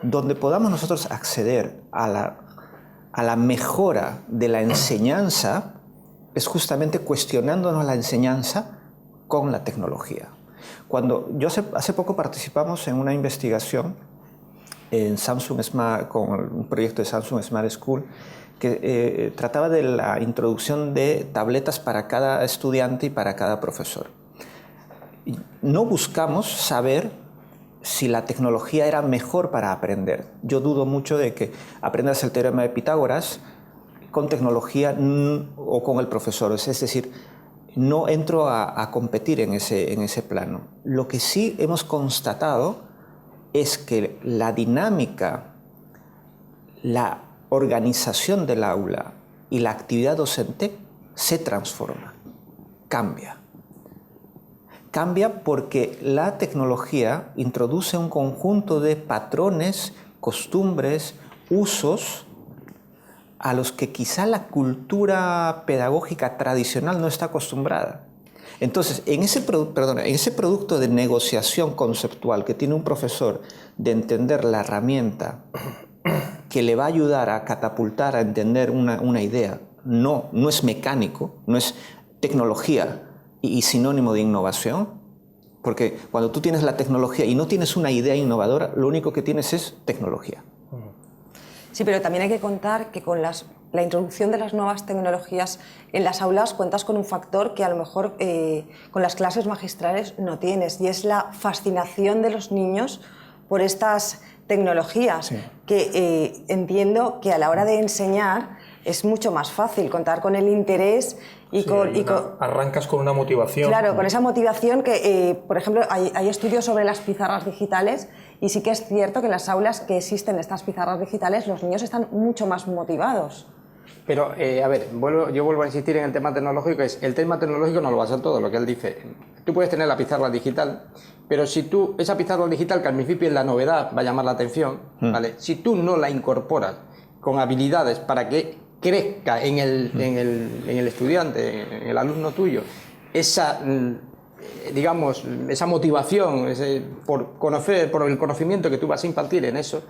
Donde podamos nosotros acceder a la mejora de la enseñanza es justamente cuestionándonos la enseñanza con la tecnología. Yo hace poco participamos en una investigación en Samsung Smart, con un proyecto de Samsung Smart School que trataba de la introducción de tabletas para cada estudiante y para cada profesor. no buscamos saber si la tecnología era mejor para aprender. Yo dudo mucho de que aprendas el teorema de Pitágoras con tecnología o con el profesor. Es decir, no entro a competir en ese plano. Lo que sí hemos constatado es que la dinámica, la organización del aula y la actividad docente se transforma, cambia. Cambia porque la tecnología introduce un conjunto de patrones, costumbres, usos a los que quizá la cultura pedagógica tradicional no está acostumbrada. Entonces, en ese producto de negociación conceptual que tiene un profesor de entender la herramienta que le va a ayudar a catapultar a entender una idea, no es mecánico, no es tecnología y sinónimo de innovación, porque cuando tú tienes la tecnología y no tienes una idea innovadora, lo único que tienes es tecnología.
Sí, pero también hay que contar que con la introducción de las nuevas tecnologías en las aulas cuentas con un factor que a lo mejor con las clases magistrales no tienes, y es la fascinación de los niños por estas tecnologías, sí, que entiendo que a la hora de enseñar es mucho más fácil contar con el interés y
sí, arrancas con una motivación.
Claro, con esa motivación que, por ejemplo, hay estudios sobre las pizarras digitales, y sí que es cierto que en las aulas que existen estas pizarras digitales los niños están mucho más motivados.
Pero, a ver, yo vuelvo a insistir en el tema tecnológico, el tema tecnológico no lo va a ser todo, lo que él dice. Tú puedes tener la pizarra digital, pero si esa pizarra digital, que al principio es la novedad, va a llamar la atención, ¿vale? Si tú no la incorporas con habilidades para que crezca en el estudiante, en el alumno tuyo, esa motivación por conocer, por el conocimiento que tú vas a impartir en eso,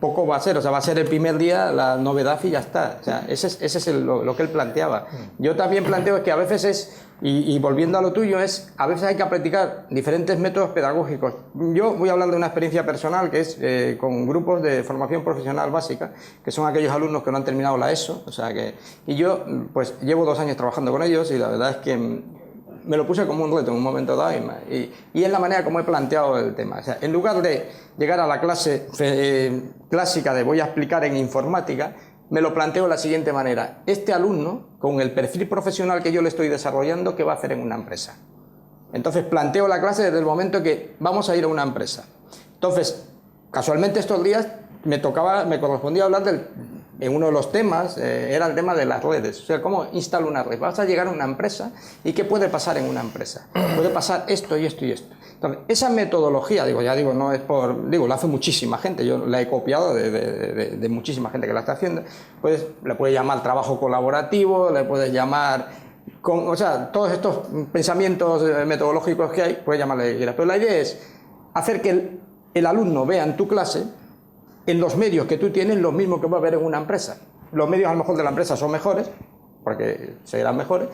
poco va a ser, o sea, va a ser el primer día la novedad y ya está. O sea, ese es lo que él planteaba. Yo también planteo que a veces y volviendo a lo tuyo, a veces hay que practicar diferentes métodos pedagógicos. Yo voy a hablar de una experiencia personal que es con grupos de formación profesional básica, que son aquellos alumnos que no han terminado la ESO, y yo pues llevo 2 años trabajando con ellos, y la verdad es que me lo puse como un reto en un momento dado, y es la manera como he planteado el tema. O sea, en lugar de llegar a la clase clásica de voy a explicar en informática, me lo planteo de la siguiente manera: este alumno, con el perfil profesional que yo le estoy desarrollando, ¿qué va a hacer en una empresa? Entonces planteo la clase desde el momento que vamos a ir a una empresa. Entonces, casualmente estos días me correspondía hablar en uno de los temas, era el tema de las redes. O sea, ¿cómo instalo una red? Vas a llegar a una empresa, ¿y qué puede pasar en una empresa? Puede pasar esto y esto y esto. Entonces, esa metodología, no es lo hace muchísima gente, yo la he copiado de muchísima gente que la está haciendo. Pues le puedes llamar trabajo colaborativo, le puedes llamar todos estos pensamientos metodológicos que hay, puedes llamarle lo que quieras. Pero la idea es hacer que el alumno vea en tu clase, en los medios que tú tienes, lo mismo que va a ver en una empresa. Los medios a lo mejor de la empresa son mejores, porque serán mejores,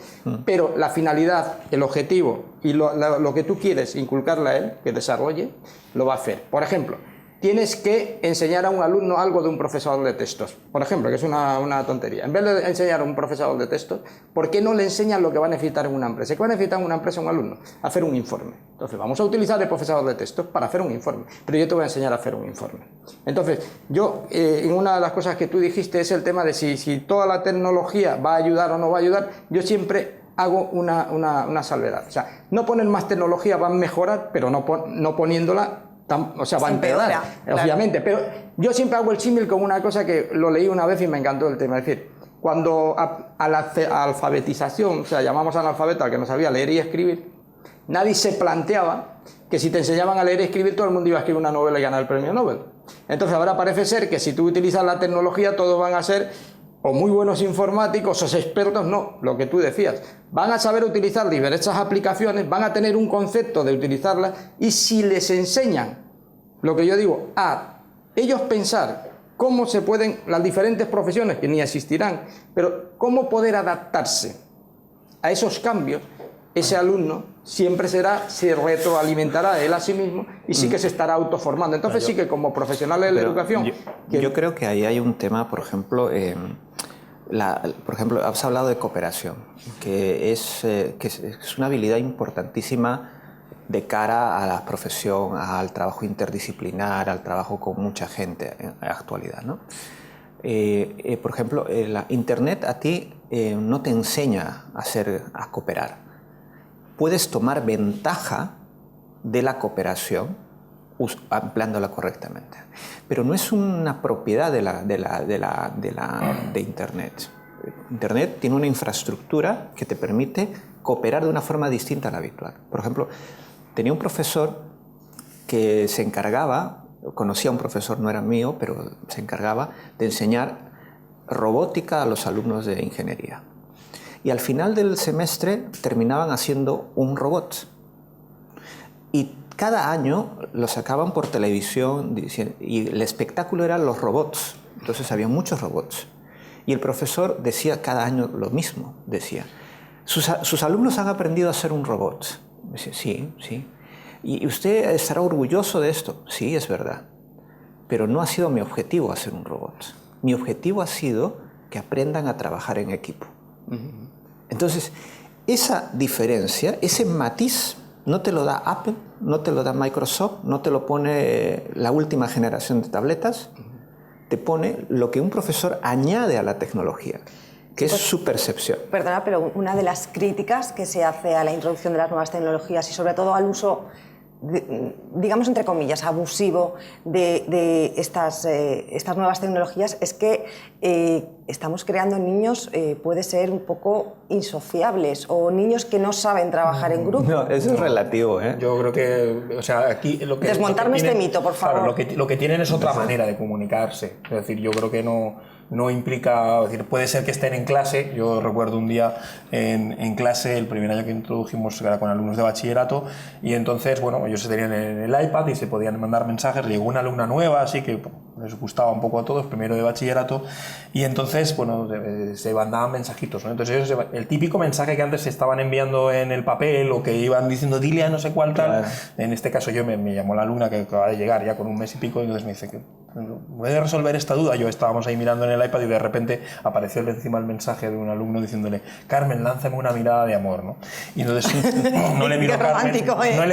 pero la finalidad, el objetivo y lo que tú quieres inculcarle a él, que desarrolle, lo va a hacer. Por ejemplo, tienes que enseñar a un alumno algo de un procesador de textos, por ejemplo, que es una tontería. En vez de enseñar a un procesador de textos, ¿por qué no le enseñas lo que va a necesitar en una empresa? ¿Qué va a necesitar en una empresa un alumno? Hacer un informe. Entonces, vamos a utilizar el procesador de textos para hacer un informe, pero yo te voy a enseñar a hacer un informe. Entonces, yo, en una de las cosas que tú dijiste es el tema de si toda la tecnología va a ayudar o no va a ayudar. Yo siempre hago una salvedad. O sea, no poner más tecnología va a mejorar, pero no poniéndola, va a empeorar, obviamente. Pero yo siempre hago el símil con una cosa que lo leí una vez y me encantó el tema. Es decir, cuando a la alfabetización, llamamos analfabeto al que no sabía leer y escribir, nadie se planteaba que si te enseñaban a leer y escribir, todo el mundo iba a escribir una novela y ganar el premio Nobel. Entonces ahora parece ser que si tú utilizas la tecnología, todos van a ser o muy buenos informáticos o expertos. No, lo que tú decías, van a saber utilizar diversas aplicaciones, van a tener un concepto de utilizarlas, y si les enseñan, lo que yo digo, a ellos pensar cómo se pueden, las diferentes profesiones que ni existirán, pero cómo poder adaptarse a esos cambios, ese alumno siempre se retroalimentará él a sí mismo y sí que se estará autoformando. Entonces sí que como profesional de la educación...
Yo creo que ahí hay un tema, por ejemplo, has hablado de cooperación, que es una habilidad importantísima de cara a la profesión, al trabajo interdisciplinar, al trabajo con mucha gente en la actualidad, ¿no? Por ejemplo, la Internet a ti no te enseña a cooperar. Puedes tomar ventaja de la cooperación empleándola correctamente, pero no es una propiedad de Internet. Internet tiene una infraestructura que te permite cooperar de una forma distinta a la habitual. Por ejemplo, tenía un profesor que se encargaba, conocía a un profesor, no era mío, pero se encargaba de enseñar robótica a los alumnos de ingeniería. Y al final del semestre terminaban haciendo un robot. Y cada año lo sacaban por televisión y el espectáculo eran los robots. Entonces había muchos robots. Y el profesor decía cada año lo mismo. Decía, sus alumnos han aprendido a hacer un robot. Decía, sí, sí. ¿Y usted estará orgulloso de esto? Sí, es verdad. Pero no ha sido mi objetivo hacer un robot. Mi objetivo ha sido que aprendan a trabajar en equipo. Entonces, esa diferencia, ese matiz, no te lo da Apple, no te lo da Microsoft, no te lo pone la última generación de tabletas, te pone lo que un profesor añade a la tecnología, que es su percepción.
Perdona, pero una de las críticas que se hace a la introducción de las nuevas tecnologías y sobre todo al uso, digamos entre comillas, abusivo de estas nuevas tecnologías es que estamos creando niños, puede ser un poco insociables o niños que no saben trabajar en grupo.
No, eso es relativo, ¿eh?
Yo creo que, o sea, aquí lo que...
Desmontarme
lo que tienen,
este mito, por favor.
Claro, lo que tienen es otra manera de comunicarse. Es decir, yo creo que no implica, es decir, puede ser que estén en clase. Yo recuerdo un día en clase, el primer año que introdujimos era con alumnos de bachillerato, y entonces, bueno, ellos se tenían el iPad y se podían mandar mensajes. Llegó una alumna nueva, así que les gustaba un poco a todos, primero de bachillerato, y entonces, bueno, se mandaban mensajitos, ¿no? Entonces ellos, el típico mensaje que antes se estaban enviando en el papel o que iban diciendo dile a no sé cuál tal, en este caso yo me llamó la alumna que acaba de llegar ya con un mes y pico, y entonces me dice que ¿puede resolver esta duda? Yo estábamos ahí mirando en el iPad y de repente apareció encima el mensaje de un alumno diciéndole Carmen, lánzame una mirada de amor, ¿no? Y entonces no le miró Carmen, no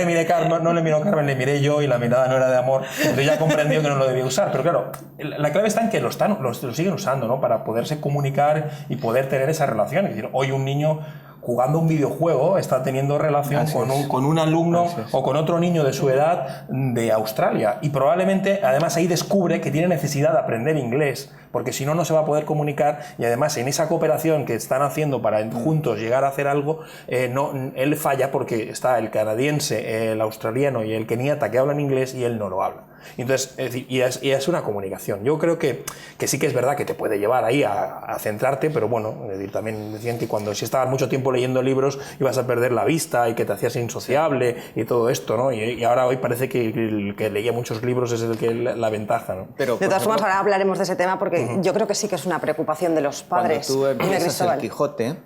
le miró Carmen, le miré yo y la mirada no era de amor, entonces ya comprendió que no lo debía usar, pero claro, la clave está en que lo siguen usando, ¿no? Para poderse comunicar y poder tener esa relación. Es decir, hoy un niño jugando un videojuego está teniendo relación con un alumno o con otro niño de su edad de Australia, y probablemente además ahí descubre que tiene necesidad de aprender inglés, porque si no, no se va a poder comunicar, y además en esa cooperación que están haciendo para juntos llegar a hacer algo, él falla porque está el canadiense, el australiano y el keniata que hablan inglés y él no lo habla. Entonces, es decir, y es una comunicación. Yo creo que sí que es verdad que te puede llevar ahí a centrarte, pero bueno, es decir, también decían que si estabas mucho tiempo leyendo libros ibas a perder la vista y que te hacías insociable y todo esto, ¿no? Y ahora hoy parece que el que leía muchos libros es el que la ventaja, ¿no?
Pero,
de todas formas, ahora hablaremos de ese tema porque yo creo que sí que es una preocupación de los padres.
Cuando tú empiezas el Quijote,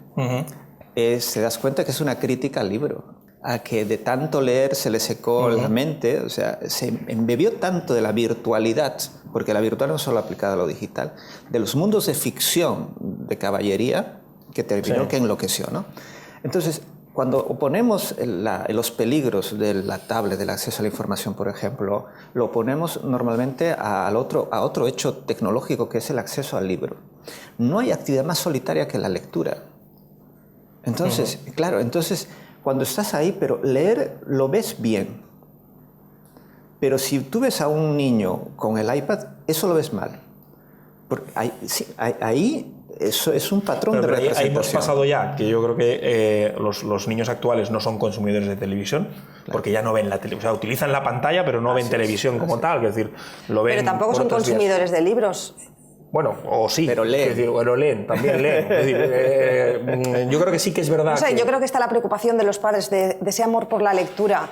te das cuenta que es una crítica al libro, a que de tanto leer se le secó la mente, o sea, se embebió tanto de la virtualidad, porque la virtual no es solo aplicada a lo digital, de los mundos de ficción, de caballería, que terminó que enloqueció, ¿no? Entonces, cuando oponemos los peligros de la tablet, del acceso a la información, por ejemplo, lo oponemos normalmente a otro hecho tecnológico, que es el acceso al libro. No hay actividad más solitaria que la lectura. Entonces, claro, cuando estás ahí, pero leer lo ves bien. Pero si tú ves a un niño con el iPad, eso lo ves mal. Porque ahí eso es un patrón de representación.
Ahí hemos pasado ya, que yo creo que los niños actuales no son consumidores de televisión, porque ya no ven la televisión. O sea, utilizan la pantalla, pero no ven televisión como tal. Es decir, lo ven.
Pero tampoco son consumidores de libros.
Bueno, o sí,
pero leen.
Es decir, pero leen, también leen. Es decir, yo creo que sí que es verdad.
O sea, yo creo que está la preocupación de los padres de ese amor por la lectura.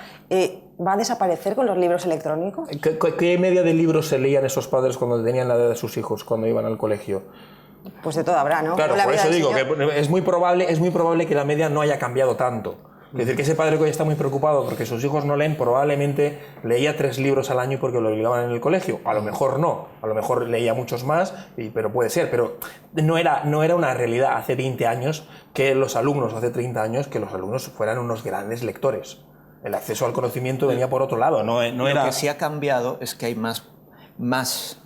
¿Va a desaparecer con los libros electrónicos?
¿Qué media de libros se leían esos padres cuando tenían la edad de sus hijos, cuando iban al colegio?
Pues de todo habrá, ¿no?
Claro, por eso digo que es muy probable que la media no haya cambiado tanto. Es decir, que ese padre que hoy está muy preocupado porque sus hijos no leen, probablemente leía 3 libros al año porque lo obligaban en el colegio. A lo mejor no, a lo mejor leía muchos más, pero puede ser. Pero no era una realidad hace 20 años que los alumnos, hace 30 años, que los alumnos fueran unos grandes lectores. El acceso al conocimiento venía por otro lado, no
Lo
era...
que sí ha cambiado es que hay más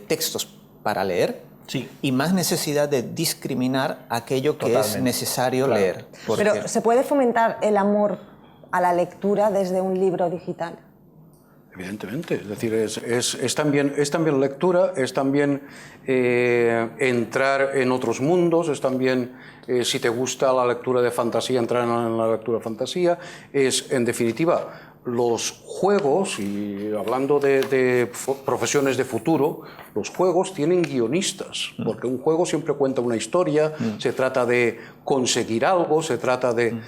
textos para leer,
Sí.
y más necesidad de discriminar aquello que es
Totalmente.
necesario
Claro.
leer. Porque
Pero ¿se puede fomentar el amor a la lectura desde un libro digital?
Evidentemente, es decir, es también lectura, es también entrar en otros mundos, es también, si te gusta la lectura de fantasía, entrar en la lectura de fantasía, es, en definitiva, los juegos, y hablando de profesiones de futuro, los juegos tienen guionistas, porque un juego siempre cuenta una historia, se trata de conseguir algo, se trata de...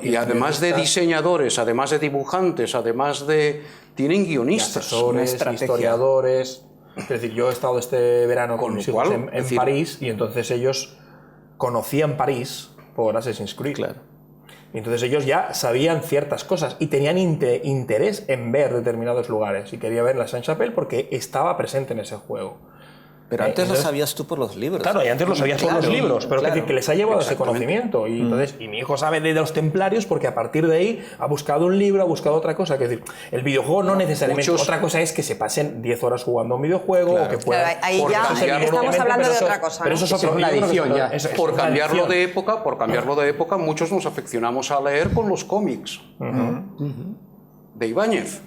Y además de diseñadores, además de dibujantes, además de... tienen guionistas.
Asesores,
estrategia.
historiadores. Es decir, yo he estado este verano con
Con
mis
lo
hijos
cual,
en
es decir,
París, y entonces ellos conocían París por Assassin's Creed.
Claro.
Y entonces ellos ya sabían ciertas cosas y tenían interés en ver determinados lugares. Y quería ver la Sainte-Chapelle porque estaba presente en ese juego.
Pero antes
entonces-
lo sabías tú por los libros.
Claro, y antes lo sabías por los
Claro,
libros, pero
claro.
que les ha llevado ese
Exactamente.
conocimiento. Y entonces, y mi hijo sabe de los templarios porque a partir de ahí ha buscado un libro, ha buscado otra cosa. Que es decir, el videojuego no necesariamente.
Muchos-
Otra cosa es que se pasen 10 horas jugando a un videojuego
Claro.
o que puedan.
Claro, ahí
por
ya
cambiarlo,
estamos hablando
pero
de
eso-
otra cosa.
Pero
¿no?
eso es
Eso
otro
es una
yo creo que
adicción
es
ya.
otra- es
Por
una
cambiarlo
adicción.
de época, muchos nos aficionamos a leer con los cómics de Ibáñez.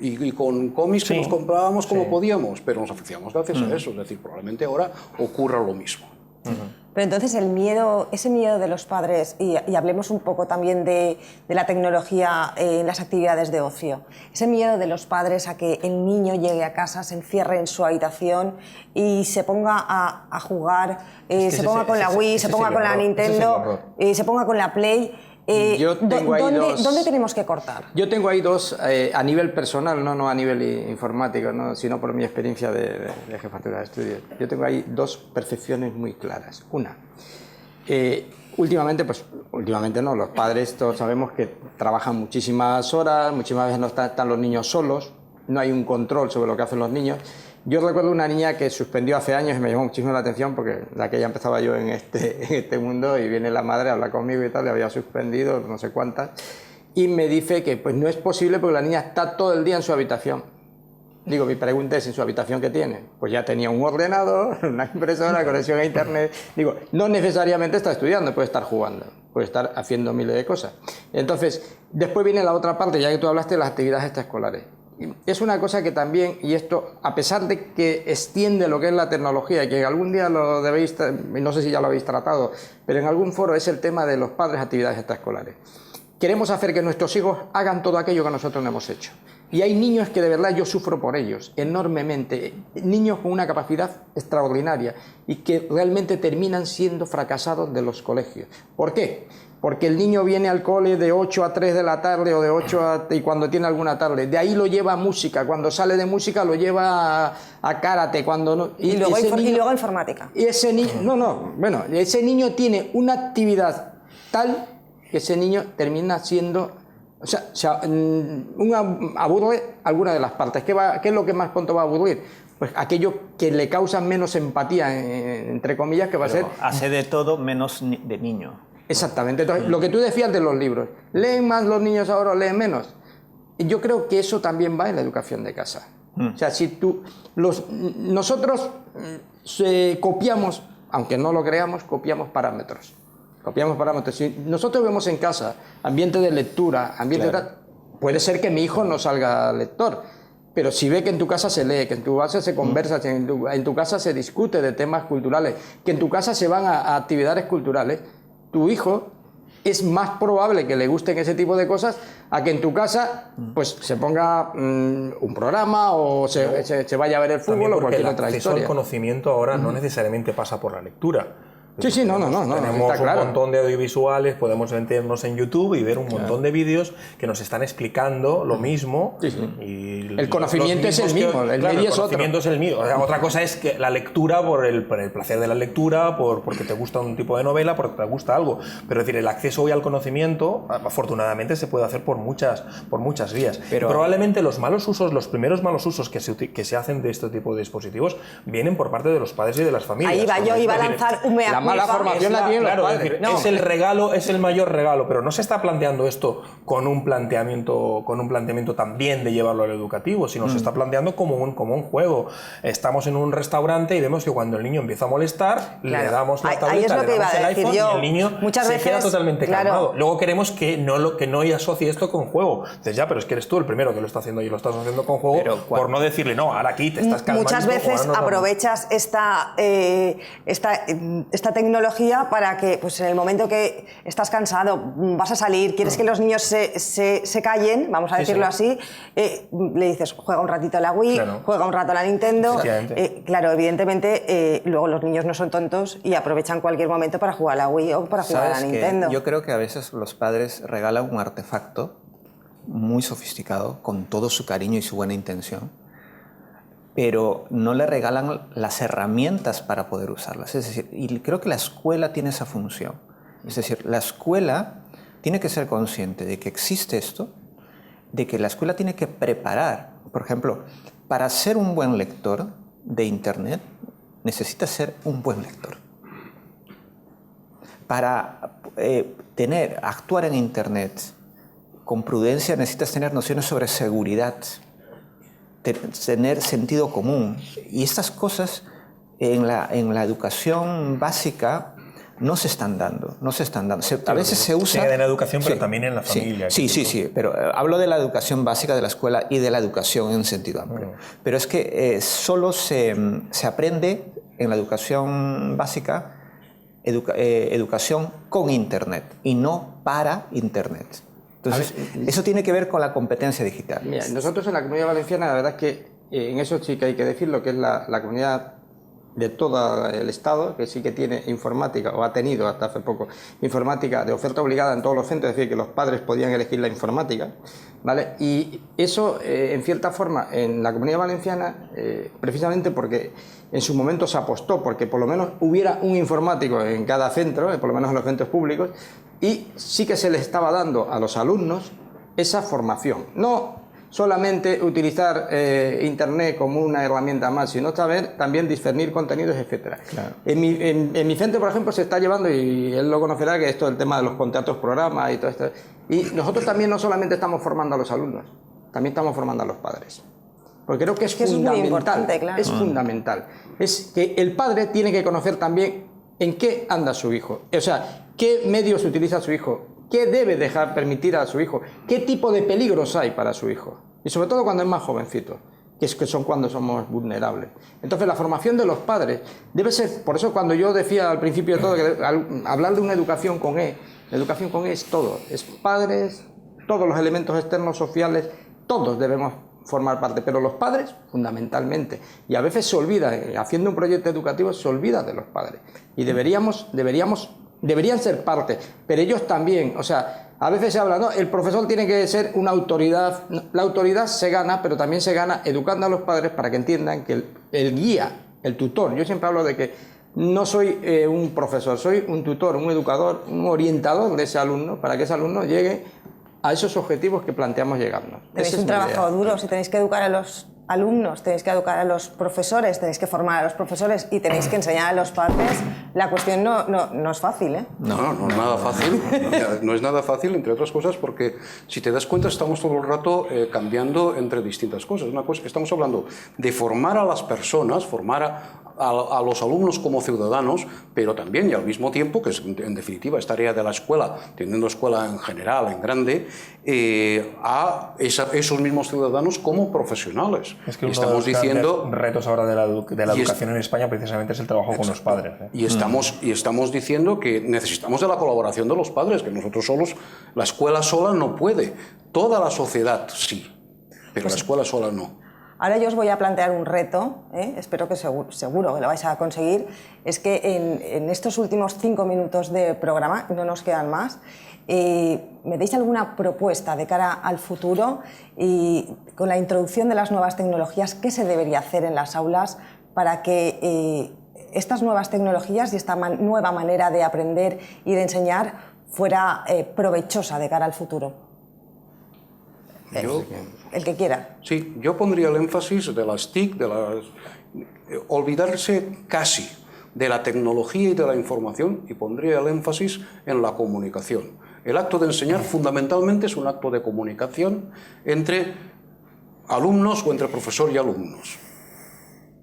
Y con cómics que
Sí,
nos comprábamos como
sí.
podíamos, pero nos aficionamos gracias a eso. Es decir, probablemente ahora ocurra lo mismo.
Pero entonces el miedo, ese miedo de los padres, y hablemos un poco también de la tecnología en las actividades de ocio, ese miedo de los padres a que el niño llegue a casa, se encierre en su habitación y se ponga a jugar,
que
se ponga con la Wii, se
ese es
ponga
el
con la
horror, ese es el
Nintendo,
horror.
se ponga con la Play.
Yo tengo ahí dos-
¿Dónde tenemos que cortar?
Yo tengo ahí dos, a nivel personal, no a nivel informático, ¿no? Sino por mi experiencia de jefatura de estudios. Yo tengo ahí dos percepciones muy claras. Una, últimamente no, los padres todos sabemos que trabajan muchísimas horas, muchísimas veces no están los niños solos, no hay un control sobre lo que hacen los niños. Yo recuerdo una niña que suspendió hace años y me llamó muchísimo la atención porque de aquella empezaba yo en este mundo y viene la madre a hablar conmigo y tal, le había suspendido no sé cuántas y me dice que pues no es posible porque la niña está todo el día en su habitación. Digo, mi pregunta es, ¿en su habitación qué tiene? Pues ya tenía un ordenador, una impresora, conexión a internet. Digo, no necesariamente está estudiando, puede estar jugando, puede estar haciendo miles de cosas. Entonces, después viene la otra parte, ya que tú hablaste de las actividades extraescolares. Es una cosa que también, y esto, a pesar de que extiende lo que es la tecnología, y que algún día lo debéis, no sé si ya lo habéis tratado, pero en algún foro es el tema de los padres actividades extraescolares. Queremos hacer que nuestros hijos hagan todo aquello que nosotros no hemos hecho. Y hay niños que de verdad yo sufro por ellos, enormemente. Niños con una capacidad extraordinaria y que realmente terminan siendo fracasados de los colegios. ¿Por qué? Porque el niño viene al cole de 8 a 3 de la tarde o de 8 a... y cuando tiene alguna tarde. De ahí lo lleva a música. Cuando sale de música lo lleva a karate. Cuando no...
Y luego,
ese niño-
y luego informática.
y ese niño, bueno, ese niño tiene una actividad tal que ese niño termina siendo, aburre alguna de las partes. ¿Qué es lo que más pronto va a aburrir? Pues aquello que le causa menos empatía, entre comillas, que va a ser...
Hace de todo menos de niño.
Exactamente. Entonces, lo que tú decías de los libros, ¿leen más los niños ahora o leen menos? Yo creo que eso también va en la educación de casa. O sea, si nosotros copiamos, aunque no lo creamos, copiamos parámetros. Si nosotros vemos en casa ambiente de lectura, puede ser que mi hijo no salga lector, pero si ve que en tu casa se lee, que en tu casa se conversa, que en tu casa se discute de temas culturales, que en tu casa se van a actividades culturales, tu hijo es más probable que le gusten ese tipo de cosas a que en tu casa pues se ponga un programa o se vaya a ver el
También
fútbol o
porque
cualquier
el
otra
acceso
historia.
al conocimiento ahora no necesariamente pasa por la lectura.
Sí, no,
Tenemos
está claro.
un montón de audiovisuales, podemos meternos en YouTube y ver un montón de vídeos que nos están explicando lo mismo.
Sí, sí.
Y
El conocimiento es el mismo, el medio es otro.
conocimiento es el mismo. O sea, otra cosa es que la lectura por el placer de la lectura, porque te gusta un tipo de novela, porque te gusta algo. Pero es decir, el acceso hoy al conocimiento, afortunadamente, se puede hacer por muchas vías.
Pero
probablemente los primeros malos usos que se hacen de este tipo de dispositivos vienen por parte de los padres y de las familias.
Ahí va, yo iba a lanzar un mea
mala formación la tienen los
claro,
padres.
es decir,
No.
es el regalo, es el mayor regalo, pero no se está planteando esto con un planteamiento también de llevarlo al educativo, sino se está planteando como un juego. Estamos en un restaurante y vemos que cuando el niño empieza a molestar,
Claro.
le damos la
Ahí es
tableta,
lo
le
que iba
damos
a
el
decir
iPhone
yo.
y el niño
Muchas
se
veces,
queda totalmente
claro.
calmado. Luego queremos que no asocie esto con juego. Dices, ya, pero es que eres tú el primero que lo está haciendo y lo estás haciendo con juego,
Pero
por no decirle, no, ahora aquí te estás calmando.
Muchas veces aprovechas esta tecnología para que, pues en el momento que estás cansado, vas a salir, quieres que los niños se callen, vamos a decirlo así, le dices, juega un ratito a la Wii,
Claro.
juega un rato a la Nintendo.
Efectivamente.
Claro, evidentemente, luego los niños no son tontos y aprovechan cualquier momento para jugar a la Wii o para jugar a la
¿Sabes qué?
Nintendo.
Yo creo que a veces los padres regalan un artefacto muy sofisticado, con todo su cariño y su buena intención, pero no le regalan las herramientas para poder usarlas. Es decir, y creo que la escuela tiene esa función. Es decir, la escuela tiene que ser consciente de que existe esto, de que la escuela tiene que preparar. Por ejemplo, para ser un buen lector de Internet, necesitas ser un buen lector. Para actuar en Internet con prudencia necesitas tener nociones sobre seguridad, tener sentido común. Y estas cosas en la educación básica no se están dando. A veces se usa...
en la educación, pero también en la familia.
Sí, pero hablo de la educación básica de la escuela y de la educación en sentido amplio. Pero es que solo se aprende en la educación básica educación con Internet y no para Internet. Entonces, eso tiene que ver con la competencia digital.
Mira, nosotros en la Comunidad Valenciana, la verdad es que en eso sí que hay que decirlo, que es la comunidad de todo el Estado, que sí que tiene informática, o ha tenido hasta hace poco, informática de oferta obligada en todos los centros, es decir, que los padres podían elegir la informática, ¿vale? Y eso, en cierta forma, en la Comunidad Valenciana, precisamente porque en su momento se apostó porque por lo menos hubiera un informático en cada centro, por lo menos en los centros públicos, y sí que se les estaba dando a los alumnos esa formación. No solamente utilizar Internet como una herramienta más, sino saber también discernir contenidos, etc.
Claro.
En mi centro, por ejemplo, se está llevando, y él lo conocerá, que esto es el tema de los contratos programa y todo esto. Y nosotros también no solamente estamos formando a los alumnos, también estamos formando a los padres. Porque creo que es
eso es muy
fundamental.
importante, claro.
Es fundamental. Es que el padre tiene que conocer también en qué anda su hijo. O sea, qué medios utiliza su hijo, qué debe dejar permitir a su hijo, qué tipo de peligros hay para su hijo. Y sobre todo cuando es más jovencito, que son cuando somos vulnerables. Entonces la formación de los padres debe ser, por eso cuando yo decía al principio de todo, que hablar de una educación con E, la educación con E es todo, es padres, todos los elementos externos sociales, todos debemos formar parte, pero los padres fundamentalmente. Y a veces se olvida, haciendo un proyecto educativo se olvida de los padres. Y deberían ser parte, pero ellos también, o sea, a veces se habla, no, el profesor tiene que ser una autoridad. La autoridad se gana, pero también se gana educando a los padres para que entiendan que el guía, el tutor, yo siempre hablo de que no soy un profesor, soy un tutor, un educador, un orientador de ese alumno, para que ese alumno llegue a esos objetivos que planteamos llegarnos.
Tenéis un trabajo duro, si tenéis que educar a los alumnos, tenéis que educar a los profesores, tenéis que formar a los profesores y tenéis que enseñar a los padres, la cuestión no es fácil, ¿eh?
No es nada fácil. No es nada fácil, entre otras cosas, porque si te das cuenta estamos todo el rato cambiando entre distintas cosas. Una cosa que estamos hablando de formar a las personas, formar a los alumnos como ciudadanos, pero también y al mismo tiempo, que es en definitiva es tarea de la escuela, teniendo escuela en general, en grande, a esos mismos ciudadanos como profesionales.
Es que
y
uno
estamos
de los
diciendo
retos ahora de la educación en España precisamente es el trabajo con los padres.
Y estamos diciendo que necesitamos de la colaboración de los padres, que nosotros solos, la escuela sola no puede. Toda la sociedad sí, pero la escuela sola no.
Ahora yo os voy a plantear un reto, espero que seguro que lo vais a conseguir, es que en estos últimos 5 minutos de programa, no nos quedan más, ¿me deis alguna propuesta de cara al futuro y con la introducción de las nuevas tecnologías, qué se debería hacer en las aulas para que estas nuevas tecnologías y esta nueva manera de aprender y de enseñar fuera provechosa de cara al futuro? El que quiera.
Sí, yo pondría el énfasis de las TIC, olvidarse casi de la tecnología y de la información, y pondría el énfasis en la comunicación. El acto de enseñar fundamentalmente es un acto de comunicación entre alumnos o entre profesor y alumnos.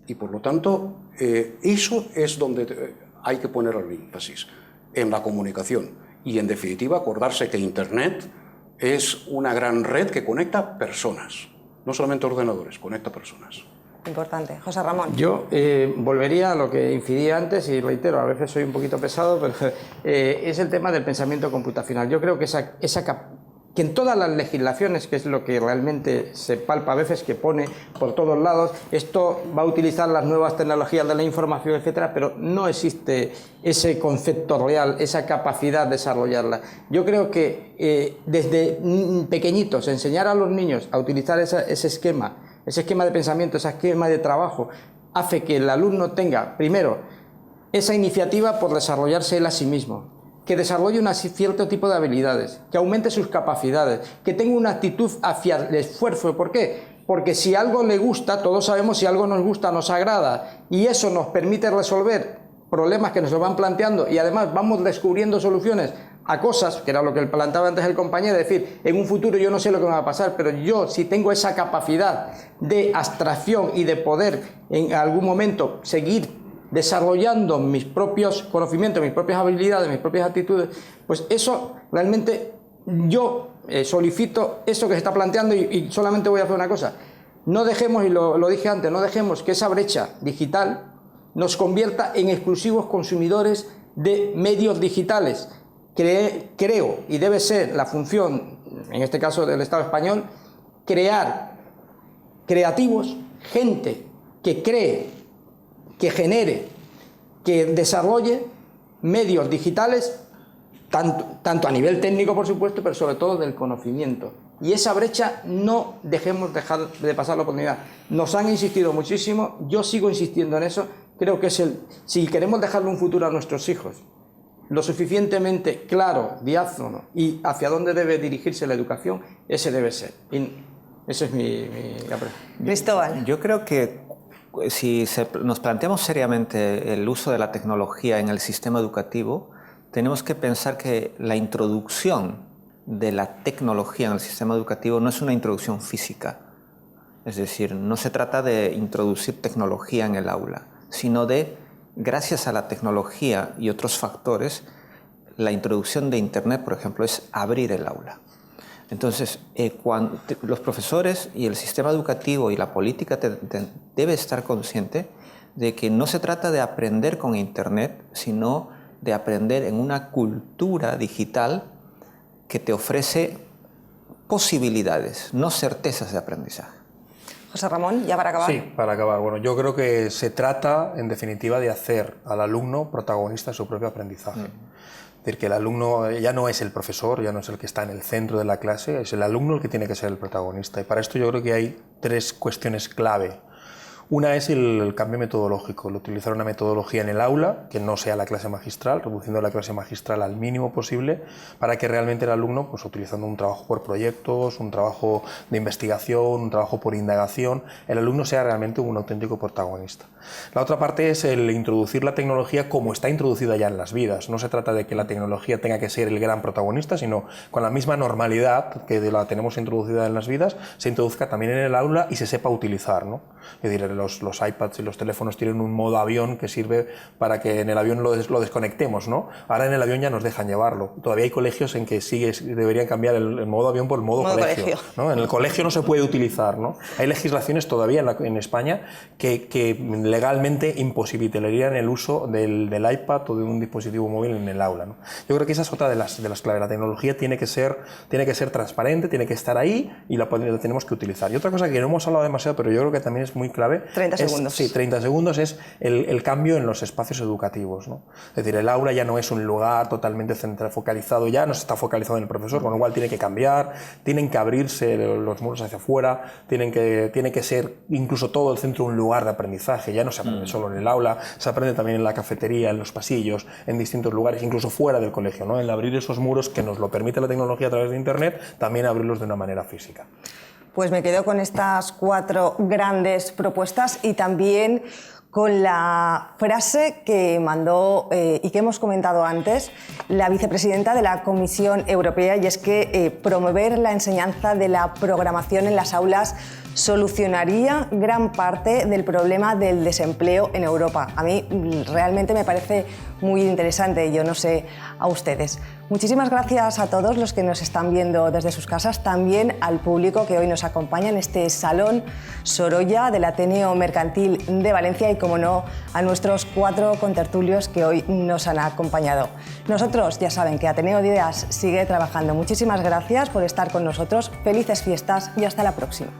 Y por lo tanto, eso es donde hay que poner el énfasis, en la comunicación. Y en definitiva, acordarse que Internet es una gran red que conecta personas, no solamente ordenadores, conecta personas.
Importante. José Ramón.
Yo volvería a lo que incidía antes y reitero, a veces soy un poquito pesado, pero es el tema del pensamiento computacional. Yo creo que que en todas las legislaciones, que es lo que realmente se palpa a veces, que pone por todos lados, esto va a utilizar las nuevas tecnologías de la información, etcétera, pero no existe ese concepto real, esa capacidad de desarrollarla. Yo creo que desde pequeñitos enseñar a los niños a utilizar ese esquema de pensamiento, ese esquema de trabajo, hace que el alumno tenga, primero, esa iniciativa por desarrollarse él a sí mismo, que desarrolle un cierto tipo de habilidades, que aumente sus capacidades, que tenga una actitud hacia el esfuerzo. ¿Por qué? Porque si algo le gusta, todos sabemos si algo nos gusta, nos agrada, y eso nos permite resolver problemas que nos lo van planteando, y además vamos descubriendo soluciones a cosas, que era lo que planteaba antes el compañero, es decir, en un futuro yo no sé lo que me va a pasar, pero yo si tengo esa capacidad de abstracción y de poder en algún momento seguir desarrollando mis propios conocimientos, mis propias habilidades, mis propias actitudes, pues eso realmente yo solicito eso que se está planteando y solamente voy a hacer una cosa. No dejemos, y lo dije antes, no dejemos que esa brecha digital nos convierta en exclusivos consumidores de medios digitales. Creo, y debe ser la función, en este caso del Estado español, crear creativos, gente que cree, que genere, que desarrolle medios digitales, tanto a nivel técnico, por supuesto, pero sobre todo del conocimiento. Y esa brecha no dejemos de pasar la oportunidad. Nos han insistido muchísimo, yo sigo insistiendo en eso, creo que si queremos dejarle un futuro a nuestros hijos lo suficientemente claro, diáfano y hacia dónde debe dirigirse la educación, ese debe ser. Y ese es mi
Cristóbal.
Yo creo que si nos planteamos seriamente el uso de la tecnología en el sistema educativo, tenemos que pensar que la introducción de la tecnología en el sistema educativo no es una introducción física. Es decir, no se trata de introducir tecnología en el aula, sino de, gracias a la tecnología y otros factores, la introducción de Internet, por ejemplo, es abrir el aula. Entonces, los profesores y el sistema educativo y la política debe estar consciente de que no se trata de aprender con Internet, sino de aprender en una cultura digital que te ofrece posibilidades, no certezas de aprendizaje.
José Ramón, ya para acabar.
Sí, para acabar. Bueno, yo creo que se trata, en definitiva, de hacer al alumno protagonista de su propio aprendizaje. Es decir, que el alumno ya no es el profesor, ya no es el que está en el centro de la clase, es el alumno el que tiene que ser el protagonista. Y para esto yo creo que hay tres cuestiones clave. Una es el cambio metodológico, el utilizar una metodología en el aula que no sea la clase magistral, reduciendo la clase magistral al mínimo posible, para que realmente el alumno, pues utilizando un trabajo por proyectos, un trabajo de investigación, un trabajo por indagación, el alumno sea realmente un auténtico protagonista. La otra parte es el introducir la tecnología como está introducida ya en las vidas. No se trata de que la tecnología tenga que ser el gran protagonista, sino con la misma normalidad que la tenemos introducida en las vidas, se introduzca también en el aula y se sepa utilizar, ¿no? Es decir, los iPads y los teléfonos tienen un modo avión que sirve para que en el avión lo desconectemos, ¿no? Ahora en el avión ya nos dejan llevarlo. Todavía hay colegios en que deberían cambiar el modo avión por el modo colegio, ¿no? En el colegio no se puede utilizar, ¿no? Hay legislaciones todavía en España que legalmente imposibilitarían el uso del iPad o de un dispositivo móvil en el aula, ¿no? Yo creo que esa es otra de las claves. La tecnología tiene que ser transparente, tiene que estar ahí y la tenemos que utilizar. Y otra cosa que no hemos hablado demasiado, pero yo creo que también es muy clave.
30 segundos.
Sí, 30 segundos es el cambio en los espacios educativos, ¿no? Es decir, el aula ya no es un lugar totalmente focalizado, ya no se está focalizado en el profesor, con lo cual tiene que cambiar, tienen que abrirse los muros hacia afuera, tiene que ser incluso todo el centro un lugar de aprendizaje. Ya no se aprende solo en el aula, se aprende también en la cafetería, en los pasillos, en distintos lugares, incluso fuera del colegio, ¿no? El abrir esos muros que nos lo permite la tecnología a través de Internet, también abrirlos de una manera física.
Pues me quedo con estas 4 grandes propuestas y también con la frase que mandó y que hemos comentado antes la vicepresidenta de la Comisión Europea, y es que promover la enseñanza de la programación en las aulas solucionaría gran parte del problema del desempleo en Europa. A mí realmente me parece muy interesante, yo no sé a ustedes. Muchísimas gracias a todos los que nos están viendo desde sus casas, también al público que hoy nos acompaña en este Salón Sorolla del Ateneo Mercantil de Valencia y, como no, a nuestros 4 contertulios que hoy nos han acompañado. Nosotros ya saben que Ateneo de Ideas sigue trabajando. Muchísimas gracias por estar con nosotros, felices fiestas y hasta la próxima.